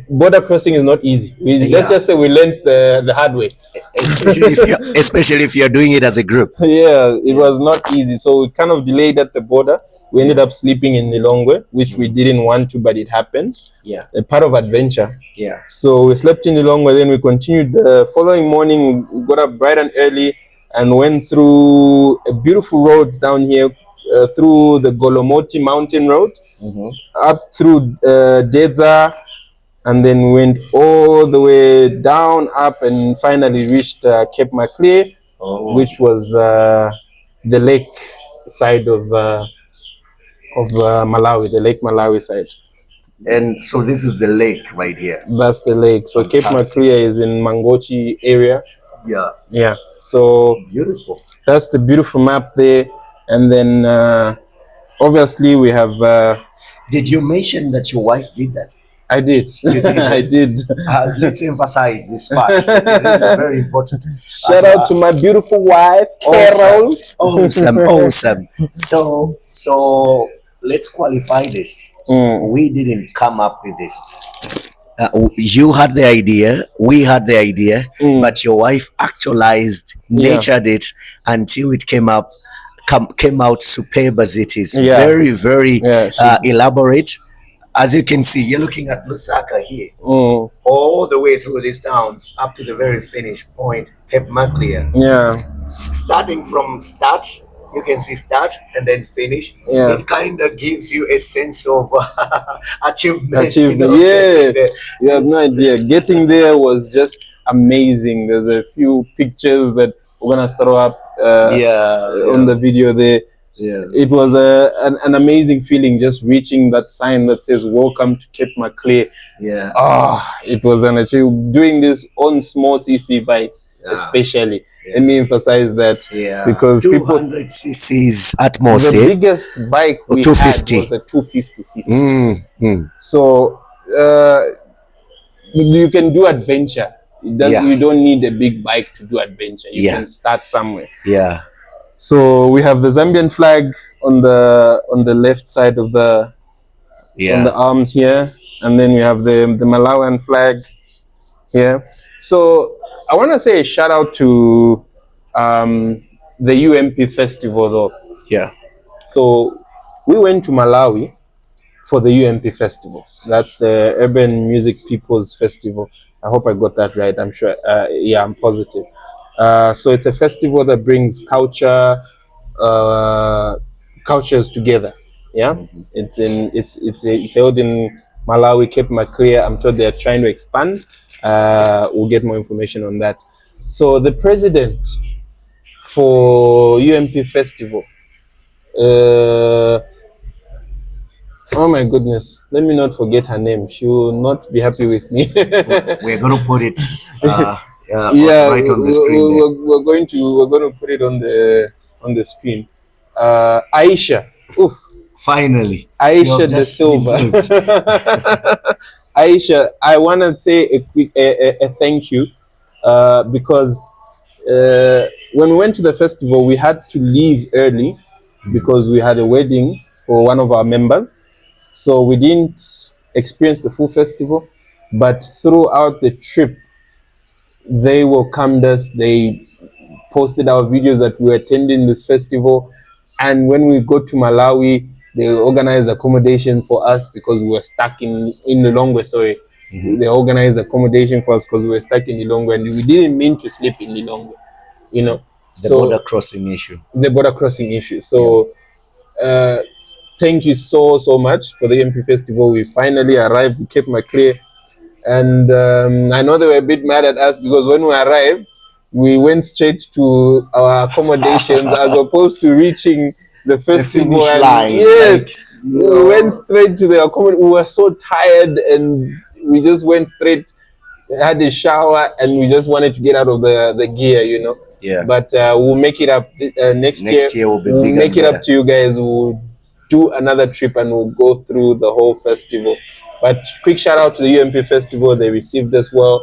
border crossing is not easy. Let's just say we learned the hard way. Especially if you're doing it as a group. Yeah, it was not easy. So we kind of delayed at the border. We ended up sleeping in Lilongwe, which we didn't want to, but it happened. Yeah. A part of adventure. Yeah. So we slept in Lilongwe, then we continued the following morning. We got up bright and early and went through a beautiful road down here, through the Golomoti Mountain Road, up through Dedza, and then went all the way down, up, and finally reached Cape Maclear, which was the lake side of Malawi, the Lake Malawi side. And so this is the lake right here. That's the lake. So Cape Maclear is in Mangochi area. Yeah. Yeah. So beautiful. That's the beautiful map there. And then obviously we have... Did you mention that your wife did that? I did. You did. I did. Let's emphasize this part. This is very important. Shout out to my beautiful wife, Carol. Awesome, awesome. So let's qualify this. We didn't come up with this. You had the idea, we had the idea, but your wife actualized, nurtured it until it came out superb as it is. Very, very elaborate. As you can see, you're looking at Lusaka here, all the way through these towns up to the very finish point, Cape Maclear. Yeah. Starting from start, you can see start and then finish. Yeah. It kind of gives you a sense of achievement. You know, you have no idea. Getting there was just amazing. There's a few pictures that we're gonna throw up on the video there. Yeah. It was an amazing feeling just reaching that sign that says "Welcome to Cape Maclear." Yeah. It was an achievement. Doing this on small CC bikes, especially. Let me emphasize that. Yeah. Because 200 cc's at most. The biggest bike we 250 had was a 250 cc. So you can do adventure. You don't need a big bike to do adventure. You can start somewhere. Yeah. So we have the Zambian flag on the left side of the on the arms here, and then we have the Malawian flag here. So I want to say a shout out to the UMP festival though. Yeah. So we went to Malawi for the UMP festival. That's the Urban Music People's Festival. I hope I got that right. I'm sure. Yeah, I'm positive. So it's a festival that brings cultures together. Yeah, it's held in Malawi, Cape Maclear. I'm told they're trying to expand. We'll get more information on that. So the president for UMP festival. Oh my goodness! Let me not forget her name. She will not be happy with me. We're gonna put it. Right on the screen. We're going to put it on the screen. Aisha. Oof. Finally. Aisha de Silva. Aisha, I want to say a thank you because when we went to the festival, we had to leave early because we had a wedding for one of our members. So we didn't experience the full festival, but throughout the trip, they welcomed us. They posted our videos that we were attending this festival. And when we got to Malawi, they organized accommodation for us because we were stuck in Lilongwe. Sorry. They organized accommodation for us because we were stuck in Lilongwe and we didn't mean to sleep in Lilongwe. You know, the border crossing issue. The border crossing issue. So, thank you so much for the UMP festival. We finally arrived in Cape Maclear. And I know they were a bit mad at us because when we arrived, we went straight to our accommodations as opposed to reaching the festival. The finish line. Yes, we went straight to the accommodation. We were so tired and we just went straight, had a shower, and we just wanted to get out of the gear, you know. Yeah. But we'll make it up next year. Next year will be bigger. We'll make it up to you guys. We'll do another trip and we'll go through the whole festival. But quick shout out to the UMP festival. They received us well.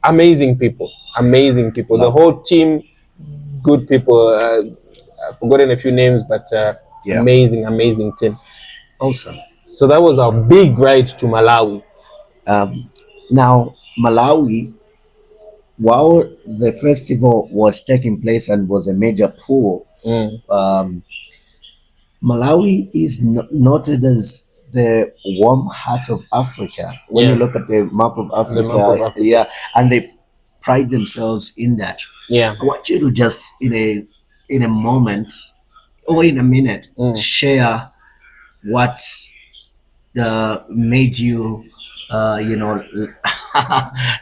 Amazing people. The whole team, good people. I've forgotten a few names, but amazing team. Awesome. So that was our big ride to Malawi. Now, Malawi, while the festival was taking place and was a major pull, Malawi is noted as the warm heart of Africa. When you look at the map of Africa, and they pride themselves in that. Yeah, I want you to just in a moment or in a minute share what made you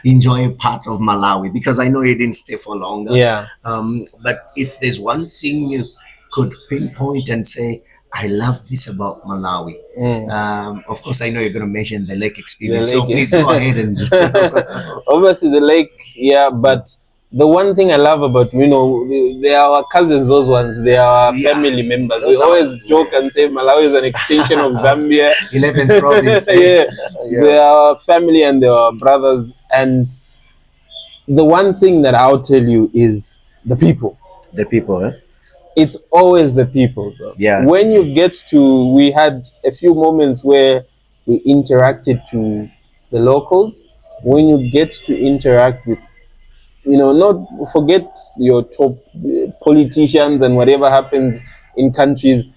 enjoy a part of Malawi, because I know you didn't stay for longer. Yeah. But if there's one thing you could pinpoint and say, I love this about Malawi. Of course, I know you're going to mention the lake experience. So please go ahead and. Obviously, the lake, but the one thing I love about, they are our cousins, those ones. They are our family members. We always joke and say Malawi is an extension of Zambia. 11th province. Yeah. They are our family and they are our brothers. And the one thing that I'll tell you is the people. The people, eh? It's always the people, bro. Yeah. When you get to, we had a few moments where we interacted to the locals. When you get to interact with, not forget your top politicians and whatever happens in countries,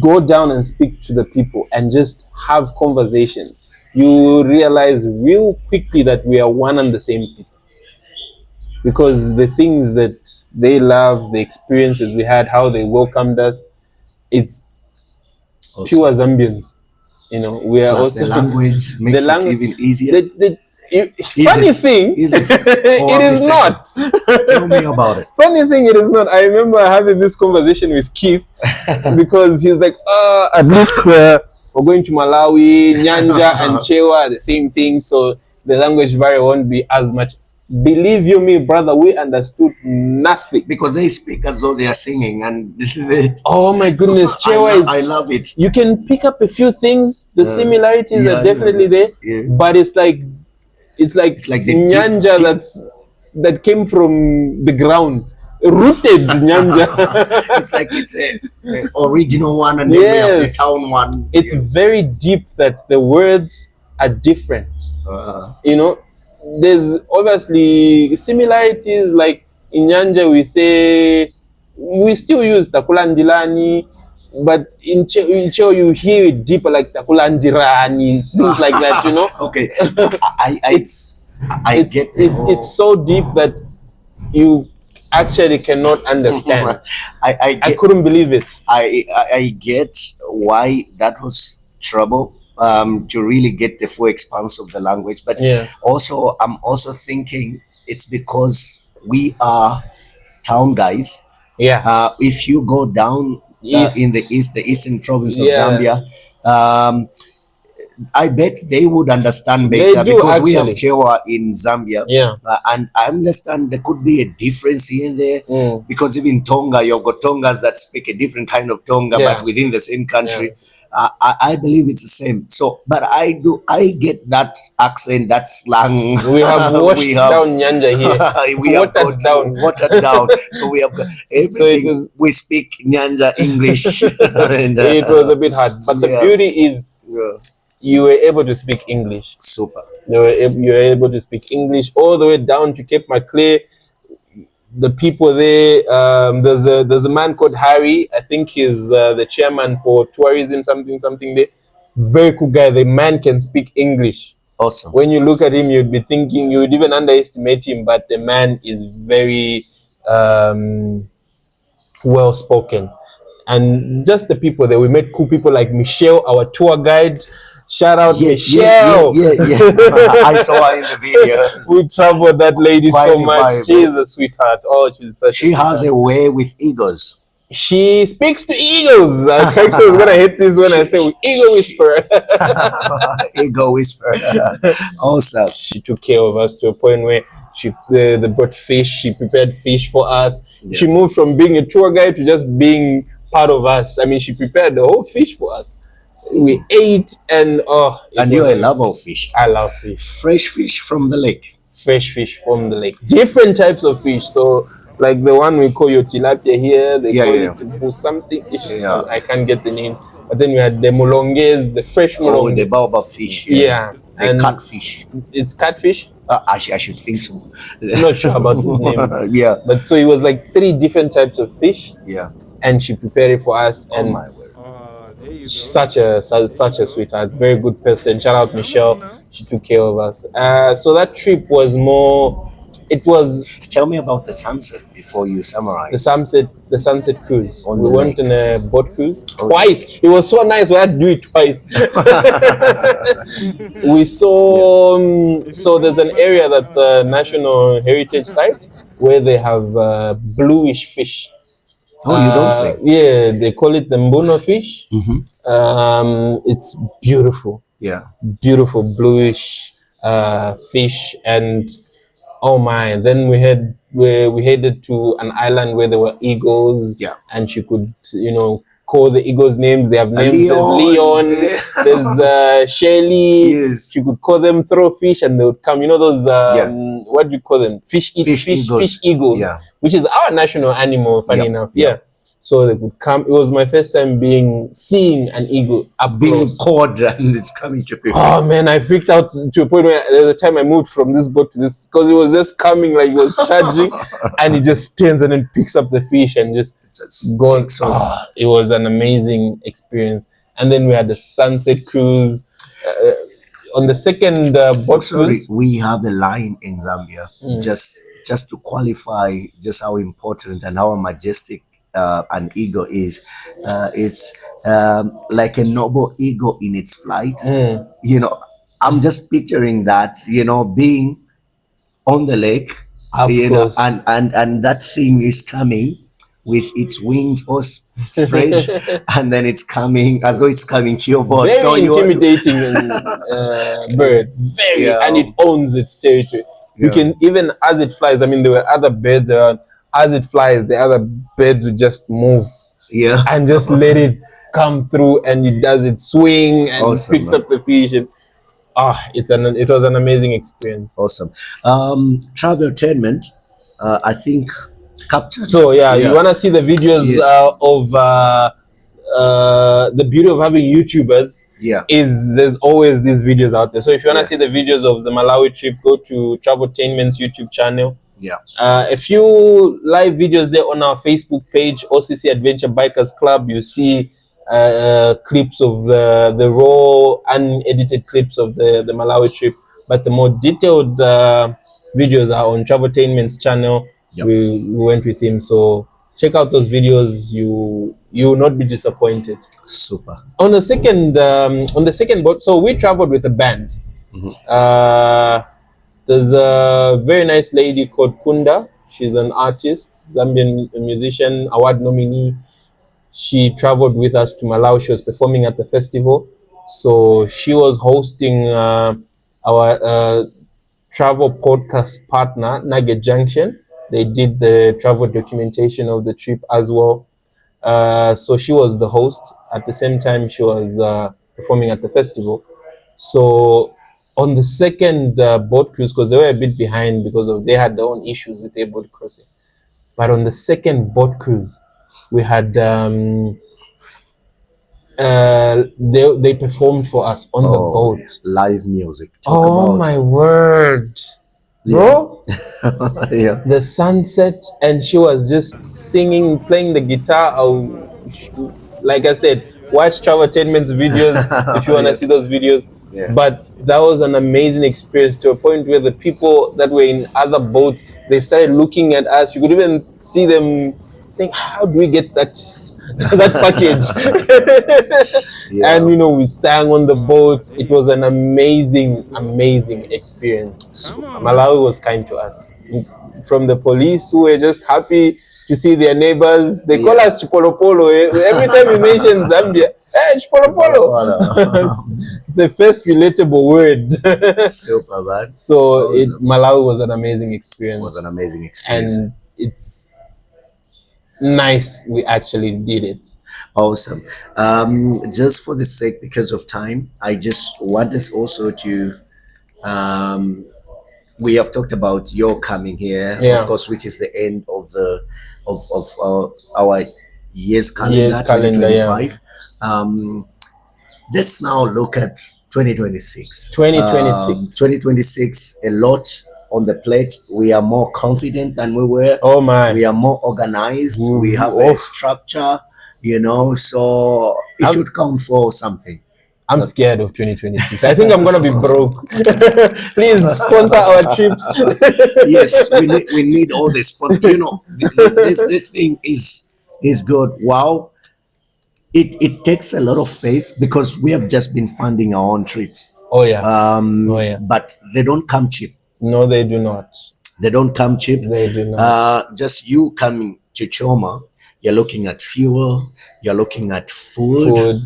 go down and speak to the people and just have conversations. You realize real quickly that we are one and the same people. Because the things that they love, the experiences we had, how they welcomed us, it's awesome. Pure Zambians. We are plus also the language makes it even easier. Funny thing, is it? It is not. Tell me about it. Funny thing, it is not. I remember having this conversation with Keith because he's like, at least we're going to Malawi, Nyanja and Chewa, the same thing, so the language barrier won't be as much. Believe you me, brother, we understood nothing. Because they speak as though they are singing, and this is it. Oh my goodness, Chewa I love it. You can pick up a few things, the similarities are definitely there, but it's like the Nyanja that came from the ground. Rooted Nyanja. it's a original one and then we have the town one. It's very deep that the words are different. There's obviously similarities, like in Nyanja we still use Takulandilani, but in Cheo you hear it deeper, like Takulandirani, things like that, Okay. It's so deep that you actually cannot understand. I couldn't believe it. I get why that was trouble. To really get the full expanse of the language, but also I'm also thinking it's because we are town guys. If you go down in the eastern province of Zambia, I bet they would understand better because we have Chewa in Zambia. And I understand there could be a difference here and there because even Tonga, you've got Tongas that speak a different kind of Tonga, but within the same country. I believe it's the same. So, but I get that accent, that slang. We have washed down Nyanja here. We have watered down. So we have got everything. We speak Nyanja English. And, it was a bit hard, but the beauty is you were able to speak English. Super. You were able to speak English all the way down to Cape Macleay. The people there, there's a man called Harry. I think he's the chairman for tourism, something there. Very cool guy. The man can speak English. Awesome. When you look at him, you'd be thinking, you would even underestimate him, but the man is very well spoken. And just the people there, we met cool people like Michelle, our tour guide. Shout out Michelle. I saw her in the video. We traveled that lady so much. She's a sweetheart. Oh, she's such She has a way with egos. She speaks to egos. I was gonna hit this when I say ego whisperer. Ego whisperer. Awesome. She took care of us to a point where they brought fish. She prepared fish for us. She moved from being a tour guide to just being part of us. I mean, she prepared the whole fish for us. We ate and and you're a lover of fish. I love fish. Fresh fish from the lake. Fresh fish from the lake. Different types of fish. So like the one we call your tilapia here, they call it something. I can't get the name. But then we had the molonges, the fresh molonges. Oh, the baobab fish. The catfish. It's catfish? I should think so. I'm not sure about these names. But so it was like 3 different types of fish. And she prepared it for us. And oh my word. Such a sweetheart, very good person. Shout out Michelle. She took care of us. So that trip was more. It was. Tell me about the sunset before you summarize. The sunset cruise. We went on a boat cruise twice. It was so nice. We had to do it twice. We saw. So there's an area that's a national heritage site where they have bluish fish. Oh, you don't say? Yeah, they call it the mbuno fish. It's beautiful. Beautiful bluish fish, and oh my! Then we had where we headed to an island where there were eagles, and she could, call the eagles names. They have names. There's Leon, there's Shelly. Yes. She could call them, throw fish, and they would come. You know those what do you call them? Fish eagles, which is our national animal. Funny enough, So they would come. It was my first time seeing an eagle up close. Caught, and it's coming to people. Oh man, I freaked out to a point where there's a time I moved from this boat to this, because it was just coming like it was charging, and it just turns and then picks up the fish and just goes off. It was an amazing experience. And then we had the sunset cruise. On the second boat cruise, we have a line in Zambia, just to qualify just how important and how majestic an eagle is. It's like a noble eagle in its flight. I'm just picturing that, being on the lake, and that thing is coming with its wings all spread, and then it's coming as though it's coming to your boat. Very intimidating bird, and it owns its territory. You can, even as it flies, I mean, there were other birds around. As it flies, the other birds would just move, and just let it come through, and it does its swing and picks up the fish. And it was an amazing experience. Awesome. Traveltainment, I think, captured. So you want to see the videos of the beauty of having YouTubers. Is there's always these videos out there. So if you want to see the videos of the Malawi trip, go to Traveltainment's YouTube channel. A few live videos there on our Facebook page, OCC Adventure Bikers Club. You see clips of the raw, unedited clips of the Malawi trip, but the more detailed videos are on Traveltainment's channel. We went with him, so check out those videos. You will not be disappointed. Super. On the second boat, so we traveled with a band. There's a very nice lady called Kunda. She's an artist, Zambian musician, award nominee. She traveled with us to Malawi. She was performing at the festival. So she was hosting our travel podcast partner, Nugget Junction. They did the travel documentation of the trip as well. So she was the host. At the same time, she was performing at the festival. So on the second boat cruise, because they were a bit behind because they had their own issues with their boat crossing. But on the second boat cruise, we had they performed for us on the boat. Live music. My word, bro! The sunset, and she was just singing, playing the guitar. Like I said, watch Traveltainment's videos if you want to see those videos. But that was an amazing experience, to a point where the people that were in other boats, they started looking at us. You could even see them saying, "How do we get that package?" And we sang on the boat. It was an amazing experience. Malawi was kind to us. From the police, who were just happy to see their neighbors. They call us Chipolopolo. Every time we mention Zambia, hey, Chipolopolo. It's the first relatable word. Super, man. So Malawi was an amazing experience. And it's nice we actually did it. Awesome. Just for the sake, because of time, I just want us also to we have talked about your coming here, of course, which is the end of our year's calendar, 2025. Let's now look at 2026. 2026, a lot on the plate. We are more confident than we were. Oh my. We are more organized. We have a structure, so it should count for something. I'm scared of 2026. I think I'm gonna be broke. Please sponsor our trips. Yes, we need all the sponsors. This thing is good. Wow. It takes a lot of faith, because we have just been funding our own trips. But they don't come cheap. No, they do not. They don't come cheap. They do not. Just you coming to Choma, you're looking at fuel, you're looking at food.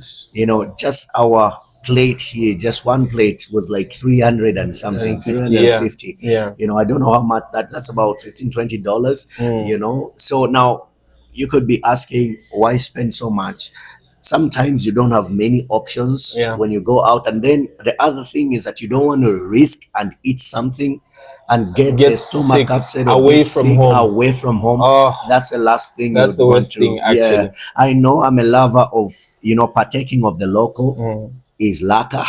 Just our plate here, just one plate was like 300 and something, 350. Yeah. You know, I don't know how much that's about $15-20. You know, so now you could be asking, why spend so much? Sometimes you don't have many options when you go out, and then the other thing is that you don't want to risk and eat something and get a stomach upset or get sick away from home. That's the last thing that's the worst thing, actually. Yeah, I know I'm a lover of, you know, partaking of the local is laka.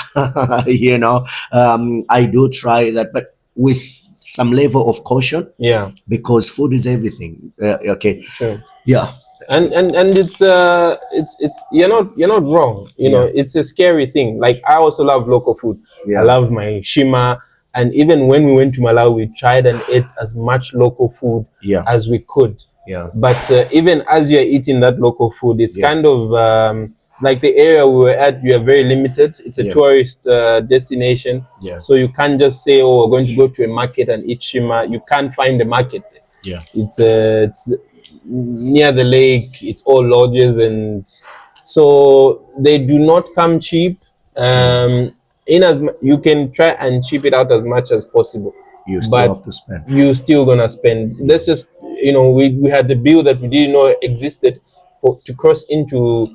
You know, I do try that, but with some level of caution. Yeah, because food is everything. Okay. sure. Yeah. And it's you're not wrong. You know, it's a scary thing. Like, I also love local food. I love my shima, and even when we went to Malawi, we tried and ate as much local food as we could. Yeah. But even as you're eating that local food, it's kind of like the area we were at, you are very limited. It's a tourist destination. Yeah. So you can't just say, oh, we're going to go to a market and eat shima. You can't find the market there. Yeah. It's near the lake. It's all lodges, and so they do not come cheap. In as you can try and cheap it out as much as possible, you still have to spend. You're still gonna spend. That's just, you know, we had the bill that we didn't know existed to cross into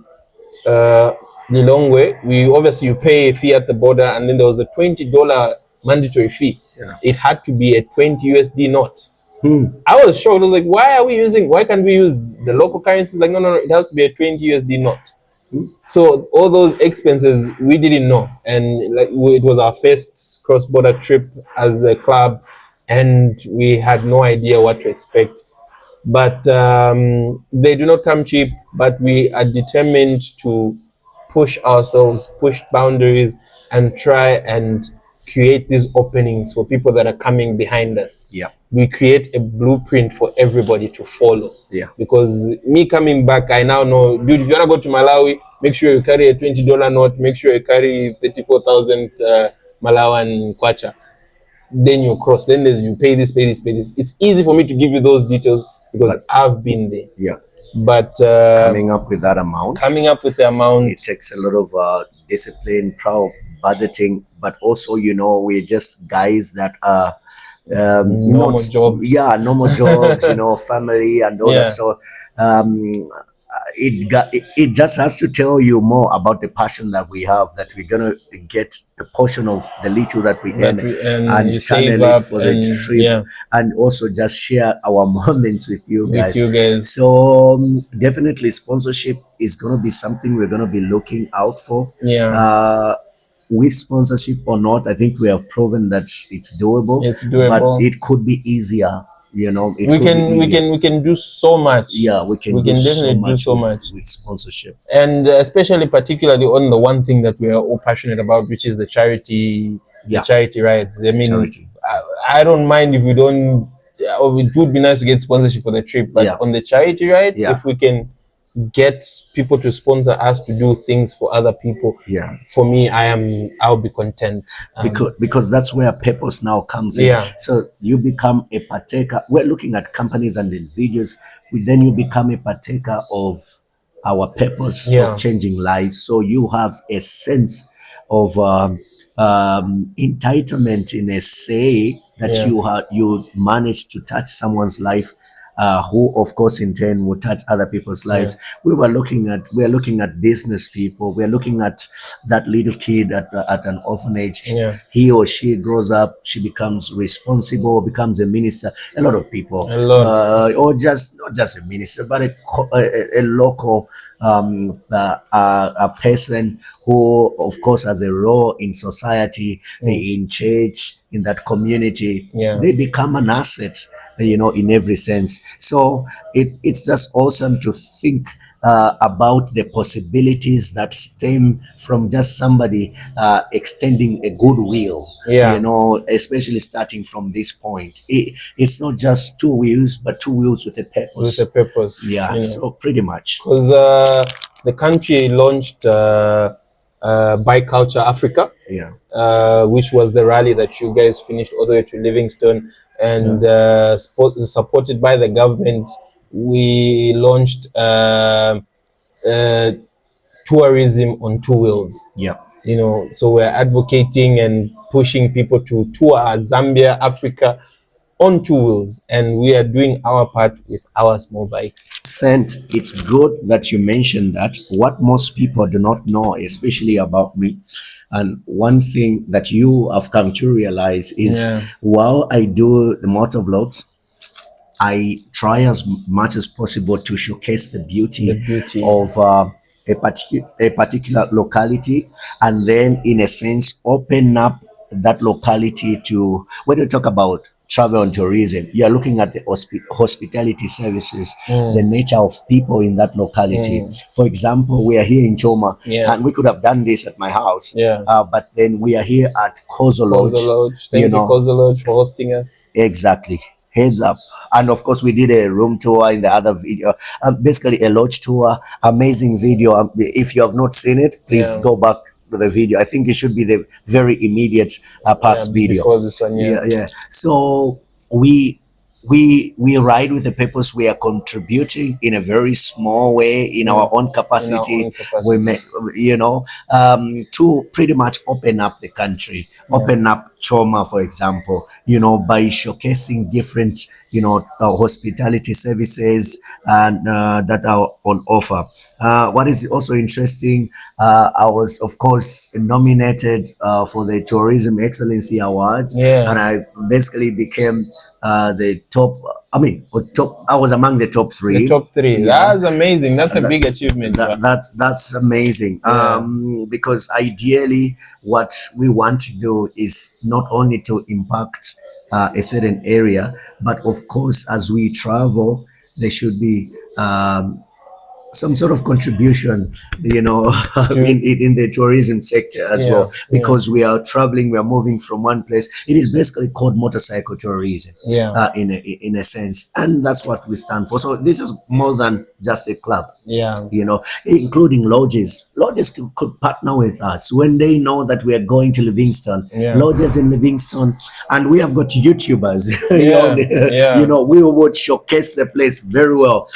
Lilongwe. We obviously, you pay a fee at the border, and then there was a $20 mandatory fee. It had to be a 20 USD note. I was shocked. I was like, why can't we use the local currency? Like, no, it has to be a 20 USD note. So all those expenses we didn't know, and like, it was our first cross-border trip as a club, and we had no idea what to expect. But they do not come cheap, but we are determined to push ourselves, push boundaries, and try and create these openings for people that are coming behind us. Yeah. We create a blueprint for everybody to follow. Yeah. Because me coming back, I now know, dude, if you want to go to Malawi, make sure you carry a $20 note, make sure you carry 34,000 Malawian kwacha. Then you cross, then you pay this. It's easy for me to give you those details because I've been there. Yeah. But coming up with that amount, it takes a lot of discipline, proud budgeting, but also, you know, we're just guys that are normal jobs. Yeah, normal jobs, you know, family and all that. So it just has to tell you more about the passion that we have, that we're gonna get a portion of the little that we earn and channel it for the trip, and also just share our moments with you guys. So definitely sponsorship is gonna be something we're gonna be looking out for. With sponsorship or not, I think we have proven that it's doable. But it could be easier. You know, we can do so much. Yeah, we can definitely do so much with sponsorship, and especially particularly on the one thing that we are all passionate about, which is the charity, charity rides. I mean, I don't mind if we don't. It would be nice to get sponsorship for the trip, but on the charity ride, if we can get people to sponsor us to do things for other people, for me, I'll be content, because that's where purpose now comes in. So you become a partaker. We're looking at companies and individuals, then you become a partaker of our purpose of changing lives. So you have a sense of entitlement in a say that you managed to touch someone's life, who of course in turn will touch other people's lives. We're looking at business people. We're looking at that little kid at an orphanage. He or she grows up, she becomes responsible, becomes a minister. A lot of people, or just not just a minister, but a local a person who of course has a role in society, in church, in that community. They become an asset, you know, in every sense. So it's just awesome to think about the possibilities that stem from just somebody extending a goodwill, you know, especially starting from this point. It's not just two wheels, but two wheels with a purpose. You know? So pretty much. Because the country launched Bike Culture Africa, which was the rally that you guys finished all the way to Livingstone, and supported by the government. We launched tourism on two wheels. You know, so we're advocating and pushing people to tour Zambia, Africa on two wheels, and we are doing our part with our small bikes. Saint, it's good that you mentioned that. What most people do not know, especially about me, and one thing that you have come to realize is while I do the motor vlogs, I try as much as possible to showcase the beauty of a particular locality, and then in a sense open up that locality to, when you talk about travel and tourism, you are looking at the hospitality services, the nature of people in that locality. For example, we are here in Choma, and we could have done this at my house, but then we are here at Kozo Lodge. Thank you, Kozo Lodge, for hosting us. Exactly. Heads up. And of course, we did a room tour in the other video, basically a lodge tour, amazing video. If you have not seen it, please go back to the video. I think it should be the very immediate past video. Before this one, So we ride with the purpose. We are contributing in a very small way, in our own capacity. We make, you know, to pretty much open up the country, open up Choma, for example, you know, by showcasing different, you know, hospitality services and that are on offer. What is also interesting, I was of course nominated for the Tourism Excellency Awards, and I basically became the top. I mean, I was among the top three. The top three. That's amazing. That's a big achievement. That's amazing. Because ideally, what we want to do is not only to impact a certain area, but of course, as we travel, there should be some sort of contribution, you know, in the tourism sector as well, because we are traveling, we are moving from one place. It is basically called motorcycle tourism, in a sense, and that's what we stand for. So this is more than just a club, you know, including lodges. Lodges could partner with us when they know that we are going to Livingston. Lodges in Livingston, and we have got YouTubers. You know, we would showcase the place very well.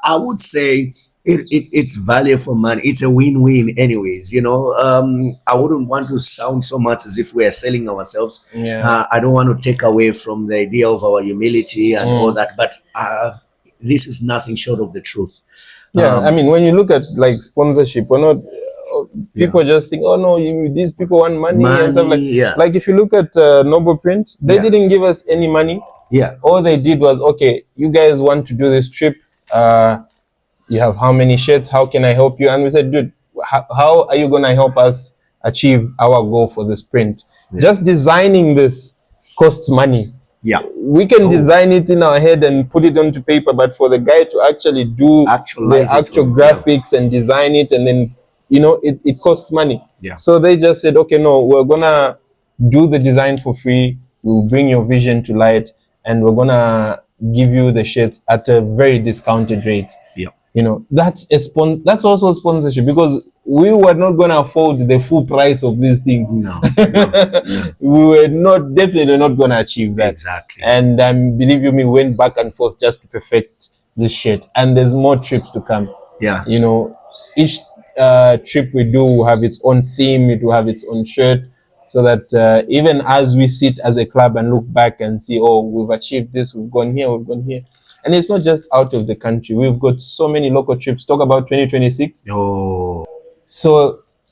I would say it's value for money. It's a win-win anyways, you know. I wouldn't want to sound so much as if we are selling ourselves. I don't want to take away from the idea of our humility and all that, but this is nothing short of the truth. I mean, when you look at like sponsorship, we're not people just think, oh no, these people want money and stuff like if you look at Noble Print, they didn't give us any money. All they did was, okay, you guys want to do this trip, you have how many shirts, how can I help you? And we said, dude, how are you gonna help us achieve our goal for this print? Just designing this costs money. We can design it in our head and put it onto paper, but for the guy to actually do the actual graphics and design it, and then, you know, it costs money. So they just said, okay, no, we're gonna do the design for free, we'll bring your vision to light, and we're gonna give you the shirts at a very discounted rate. You know, that's also a sponsorship, because we were not going to afford the full price of these things. We were definitely not going to achieve that. And believe you me, we went back and forth just to perfect this shirt, and there's more trips to come. You know, each trip we do will have its own theme, it will have its own shirt, so that even as we sit as a club and look back and see, oh, we've achieved this, we've gone here, we've gone here. And it's not just out of the country. We've got so many local trips. Talk about 2026. So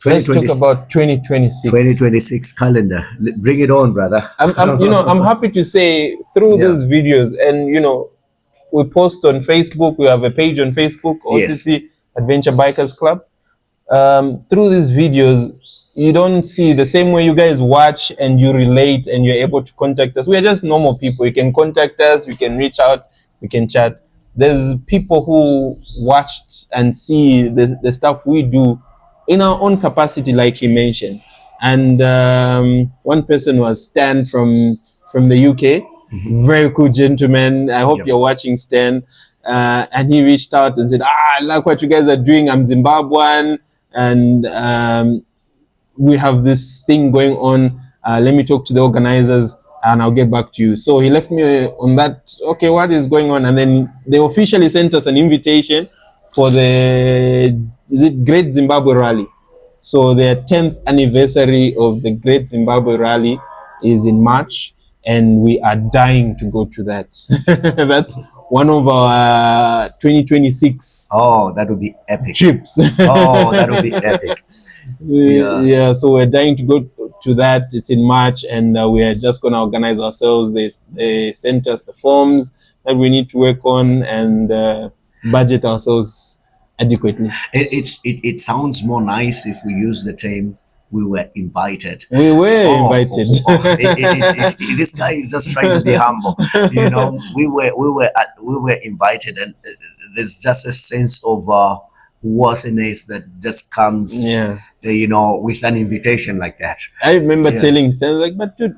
let's talk about 2026. 2026 calendar. Bring it on, brother. I'm happy to say through these videos, and you know, we post on Facebook. We have a page on Facebook, OCC Adventure Bikers Club. Through these videos, you don't see the same way you guys watch and you relate and you're able to contact us. We're just normal people. You can contact us. We can reach out. We can chat. There's people who watched and see the stuff we do in our own capacity, like he mentioned. And one person was Stan from the UK. Very cool gentleman. I hope you're watching, Stan. And he reached out and said, I like what you guys are doing. I'm Zimbabwean, and we have this thing going on. Let me talk to the organizers, and I'll get back to you. So he left me on that, okay, what is going on? And then they officially sent us an invitation for the Great Zimbabwe Rally. So their 10th anniversary of the Great Zimbabwe Rally is in March, and we are dying to go to that. That's one of our 2026 Oh, that would be epic. trips. Oh, that would be epic. Yeah, so we're dying to go to that. It's in March, and we are just going to organize ourselves. They sent us the forms that we need to work on and budget ourselves adequately. It sounds more nice if we use the term we were invited. We were invited. This guy is just trying to be humble. You know, we were invited, and there's just a sense of worthiness that just comes, you know, with an invitation like that. I remember telling Stan, like, but dude,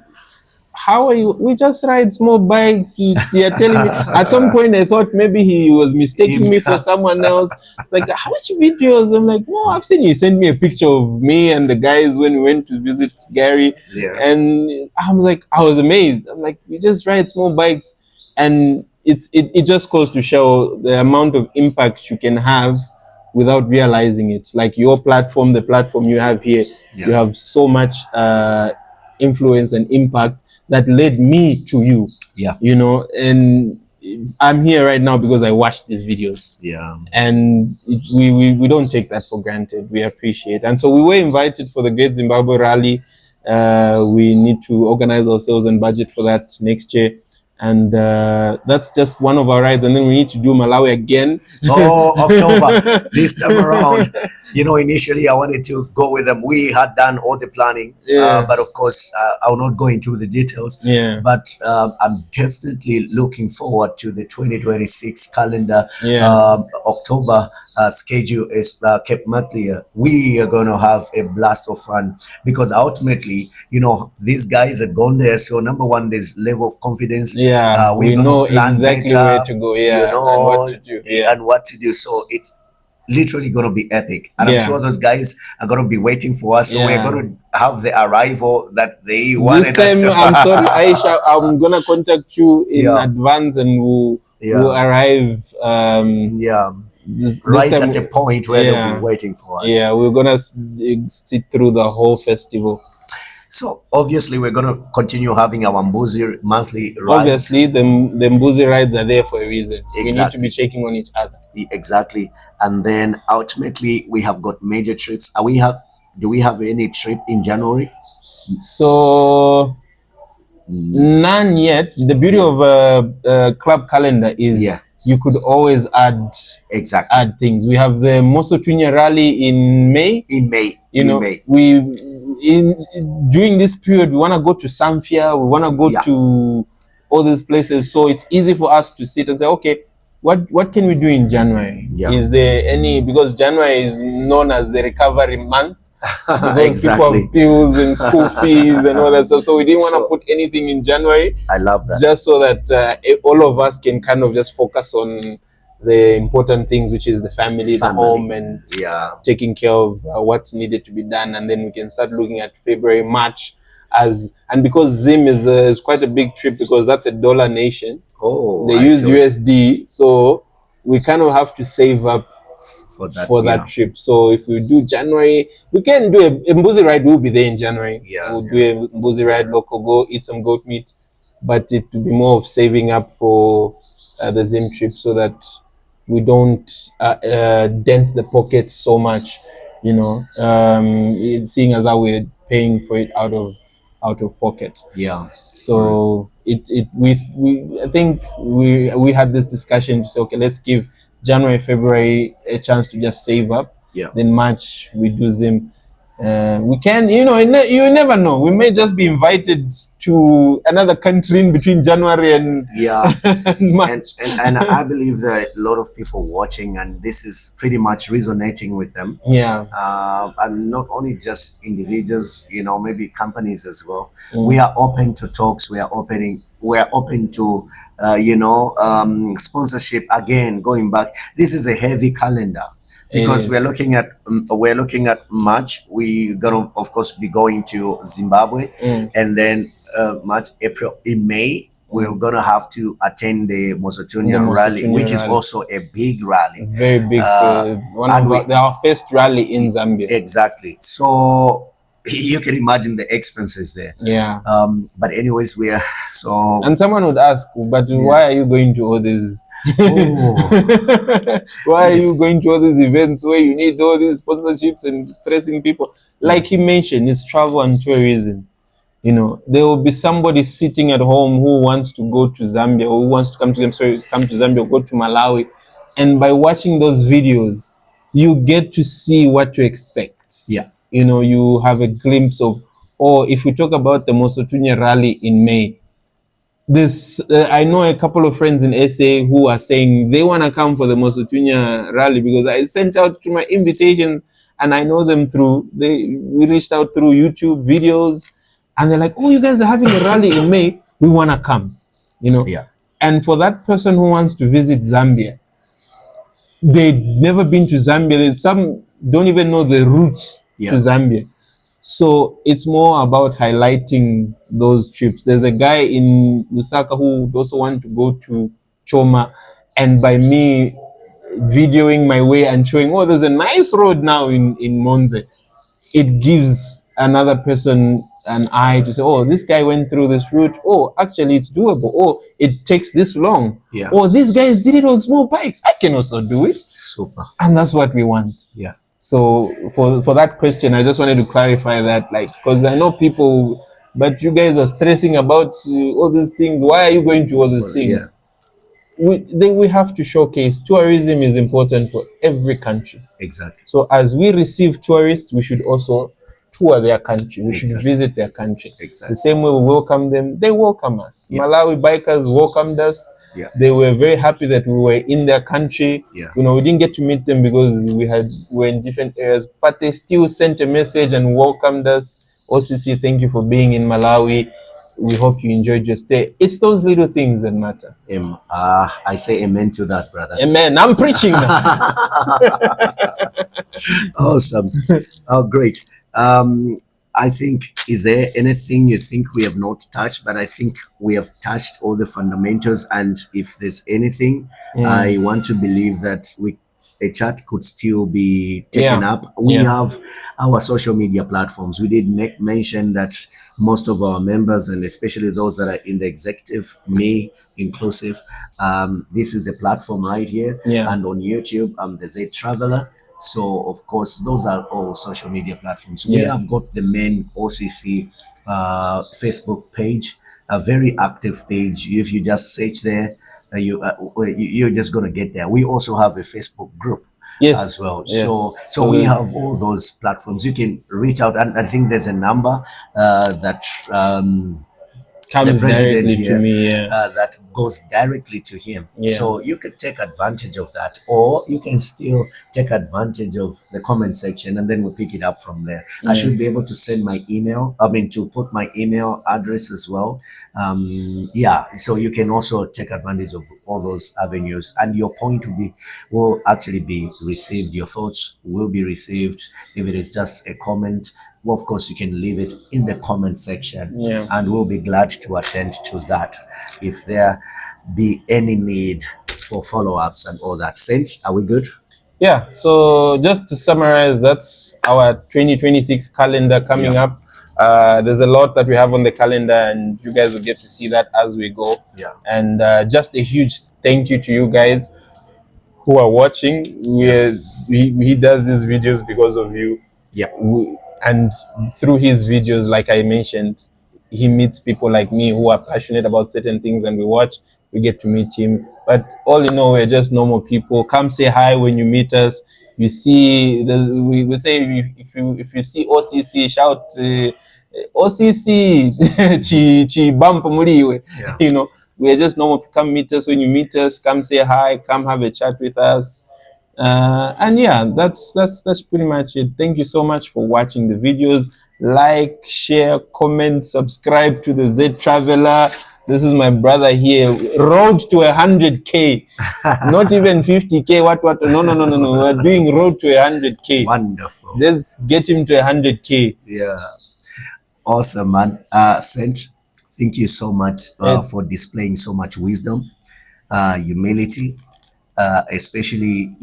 how are you? We just ride small bikes. You're telling me. At some point, I thought maybe he was mistaking me for someone else. Like, how much videos? I'm like, no, I've seen you send me a picture of me and the guys when we went to visit Gary. And I'm like, I was amazed. I'm like, we just ride small bikes, and it just goes to show the amount of impact you can have without realizing it. Like your platform, the platform you have here, you have so much influence and impact that led me to you. You know, and I'm here right now because I watched these videos. And we don't take that for granted. We appreciate. And so we were invited for the Great Zimbabwe Rally. We need to organize ourselves and budget for that next year. And that's just one of our rides. And then we need to do Malawi again. Oh, October, this time around. You know, initially I wanted to go with them. We had done all the planning, but of course, I will not go into the details. But I'm definitely looking forward to the 2026 calendar. October schedule is kept monthly. We are going to have a blast of fun because ultimately, you know, these guys have gone there. So number one, there's level of confidence. We know exactly where to go. You know, and what to do. And what to do. So it's literally going to be epic, and I'm sure those guys are going to be waiting for us. So we're going to have the arrival that they wanted this time, us to. I'm sorry, Aisha, I'm going to contact you in advance, and we'll arrive right at the point where they'll be waiting for us. We're going to sit through the whole festival. So obviously we're going to continue having our Mbuzi monthly rides. Obviously the Mbuzi rides are there for a reason. We need to be checking on each other. Exactly. And then ultimately we have got major trips. Do we have any trip in January? So none yet. The beauty of a club calendar is you could always add things. We have the Mosotunya rally in May. During this period we want to go to Zambia, we want to go to all these places, so it's easy for us to sit and say, okay, what can we do in January? Is there any, because January is known as the recovery month because people have bills and school fees and all that stuff, so we didn't want to put anything in January. I love that, just so that all of us can kind of just focus on the important things, which is the family, the home, and taking care of what's needed to be done. And then we can start looking at February, March, and because Zim is quite a big trip because that's a dollar nation. They use USD, so we kind of have to save up for that trip. So if we do January, we can do a Mbuzi ride. We'll be there in January. We'll do a Mbuzi ride, local, go eat some goat meat, but it will be more of saving up for the Zim trip so that we don't dent the pockets so much, you know, seeing as how we're paying for it out of pocket. So I think we had this discussion to say, okay, let's give January, February a chance to just save up. Then March we do Zim. We can, you know, you never know. We may just be invited to another country in between January and March. And I believe there are a lot of people watching, and this is pretty much resonating with them. And not only just individuals, you know, maybe companies as well. We are open to talks. We are open to sponsorship. Again, going back, this is a heavy calendar. Because we're looking at March. We're gonna of course be going to Zimbabwe, and then March, April, in May we're gonna have to attend the Mosotunya rally, which is also a big rally. Very big. Our first rally in Zambia. Exactly. So you can imagine the expenses there. Yeah. But anyways, we are so. And someone would ask, but why are you going to all these? Why are you going to all these events where you need all these sponsorships and stressing people? Like he mentioned, it's travel and tourism. You know, there will be somebody sitting at home who wants to go to Zambia, or who wants to come to Zambia, or go to Malawi, and by watching those videos, you get to see what to expect. Yeah. You know, you have a glimpse of, or if we talk about the Mosotunya rally in May, this I know a couple of friends in SA who are saying they want to come for the Mosotunya rally because I sent out to my invitations and I know them we reached out through YouTube videos and they're like, oh, you guys are having a rally in May, we want to come, you know. Yeah. And for that person who wants to visit Zambia, they've never been to Zambia, some don't even know the routes to Zambia. So it's more about highlighting those trips. There's a guy in Lusaka who would also want to go to Choma, and by me videoing my way and showing, oh, there's a nice road now in Monze, it gives another person an eye to say, oh, this guy went through this route. Oh, actually it's doable. Oh, it takes this long. Yeah. Oh, these guys did it on small bikes. I can also do it. Super. And that's what we want. Yeah. So for that question, I just wanted to clarify that, like, because I know people, but you guys are stressing about all these things. Why are you going to all these things? Yeah. We have to showcase tourism is important for every country. Exactly. So as we receive tourists, we should also tour their country. We should visit their country. Exactly. The same way we welcome them, they welcome us. Yeah. Malawi bikers welcomed us. Yeah. They were very happy that we were in their country. Yeah. You know, we didn't get to meet them because we were in different areas, but they still sent a message and welcomed us. OCC, thank you for being in Malawi. We hope you enjoyed your stay. It's those little things that matter. I say amen to that, brother. Amen. I'm preaching now. Awesome. Oh, great. I think, is there anything you think we have not touched? But I think we have touched all the fundamentals. And if there's anything, I want to believe that a chat could still be taken up. We have our social media platforms. We did mention that most of our members, and especially those that are in the executive, me inclusive, this is a platform right here. And on YouTube, I'm the ZedTraveller. So, of course, those are all social media platforms. We have got the main OCC Facebook page, a very active page. If you just search there, you're just going to get there. We also have a Facebook group as well. So we have all those platforms. You can reach out, and I think there's a number that comes the president directly here, to me, that goes directly to him. So you could take advantage of that, or you can still take advantage of the comment section, and then we'll pick it up from there. I should be able to send my email, to put my email address as well. So you can also take advantage of all those avenues, and your point will actually be received. Your thoughts will be received. If it is just a comment, well, of course, you can leave it in the comment section, and we'll be glad to attend to that if there be any need for follow-ups and all that. Saint, are we good? Yeah, so just to summarize, that's our 2026 calendar coming up. There's a lot that we have on the calendar, and you guys will get to see that as we go. And just a huge thank you to you guys who are watching. He does these videos because of you. And through his videos, like I mentioned, he meets people like me who are passionate about certain things, and we get to meet him. But all in all, we're just normal people. Come say hi when you meet us. You see, we say if you see OCC, shout OCC, chi bump muliwe. You know, we're just normal. Come meet us when you meet us. Come say hi. Come have a chat with us. And yeah, that's pretty much it. Thank you so much for watching the videos. Like, share, comment, subscribe to the ZedTraveller. This is my brother here. Road to 100K, not even 50K. What? No. We're doing road to 100K. Wonderful. Let's get him to 100K. Yeah. Awesome, man. Saint, Thank you so much for displaying so much wisdom, humility, especially,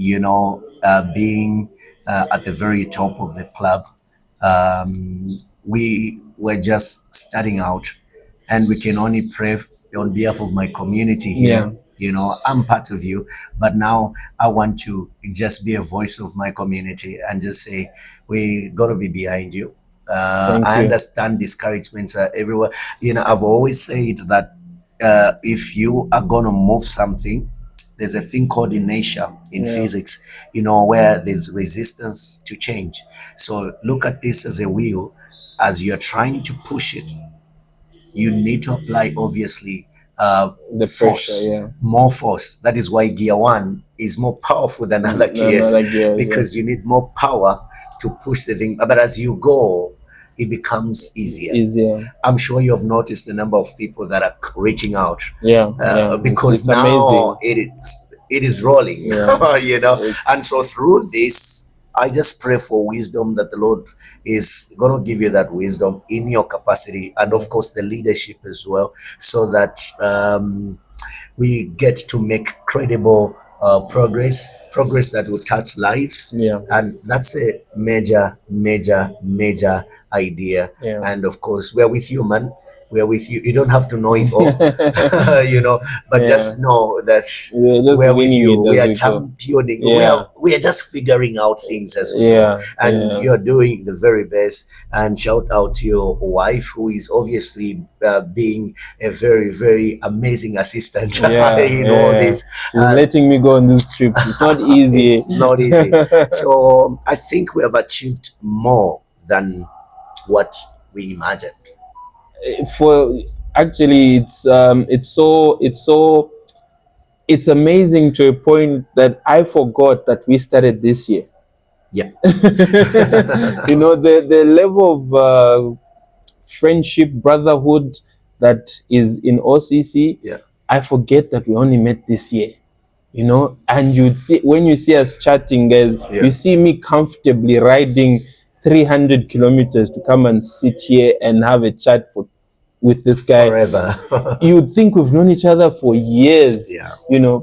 being at the very top of the club. Um, we were just starting out, and we can only pray on behalf of my community here. I'm part of you, but now I want to just be a voice of my community and just say, we got to be behind you. I understand discouragements are everywhere. I've always said that if you are going to move something, there's a thing called inertia in physics, where there's resistance to change. So look at this as a wheel. As you're trying to push it, you need to apply, obviously, the force, pressure, more force. That is why gear 1 is more powerful than other gears, because you need more power to push the thing. But as you go, it becomes easier. I'm sure you have noticed the number of people that are reaching out. Because it's now amazing. It is rolling, and so through this, I just pray for wisdom, that the Lord is going to give you that wisdom in your capacity, and of course the leadership as well, so that we get to make credible progress that will touch lives. And that's a major idea. And of course, we're with you, man. We're with you. You don't have to know it all, but just know that we're with you. We are championing. We are just figuring out things as well. And you're doing the very best. And shout out to your wife, who is obviously being a very, very amazing assistant in all this. Letting me go on this trip. It's not easy. It's not easy. So I think we have achieved more than what we imagined. Actually, it's amazing to a point that I forgot that we started this year. The level of friendship, brotherhood that is in OCC, I forget that we only met this year. And you'd see, when you see us chatting, guys, you see me comfortably riding 300 kilometers to come and sit here and have a chat with this guy forever. You'd think we've known each other for years,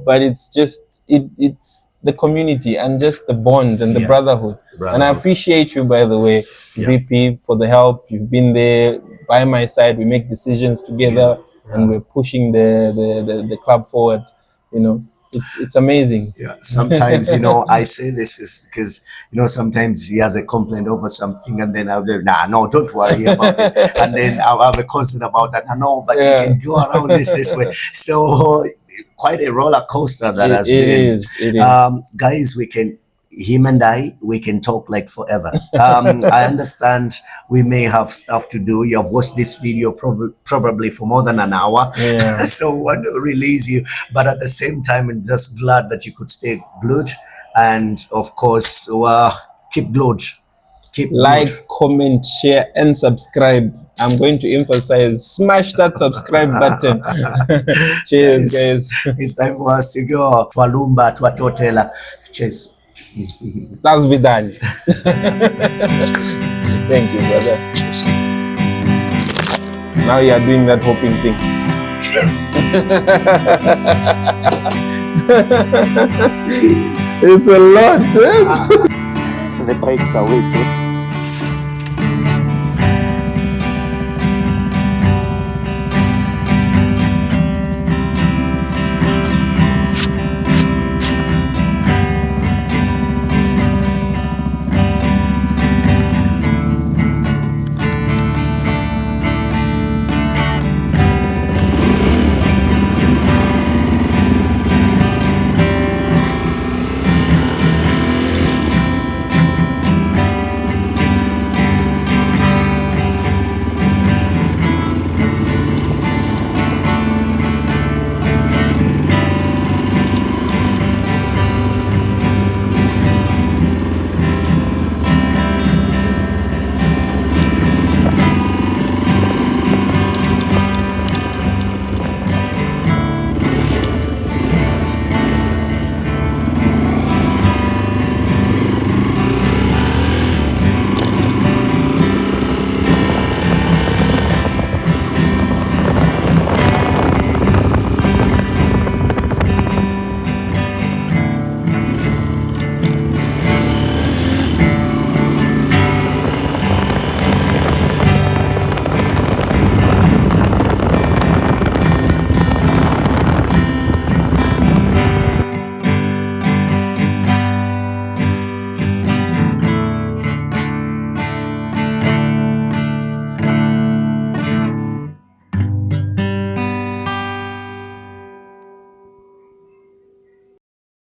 but it's just it's the community and just the bond and the brotherhood. And I appreciate you, by the way, VP, for the help. You've been there by my side. We make decisions together, and we're pushing the club forward. It's amazing. Sometimes, I say this is because, sometimes he has a complaint over something, and then I'll be, no, don't worry about this. And then I'll have a concern about that. No, but you can go around this way. So quite a roller coaster that has been. It is. Guys, him and we can talk like forever. I understand we may have stuff to do. You have watched this video probably for more than an hour. So we want to release you, but at the same time, I'm just glad that you could stay glued, and of course, keep glued. Keep like, glued. Comment, share, and subscribe. I'm going to emphasize, smash that subscribe button. Cheers, guys. It's time for us to go. Twalumba, twatotela. Cheers. That's be done. Thank you, brother. Cheers. Now you are doing that hopping thing. Yes. It's a lot. The bikes are waiting.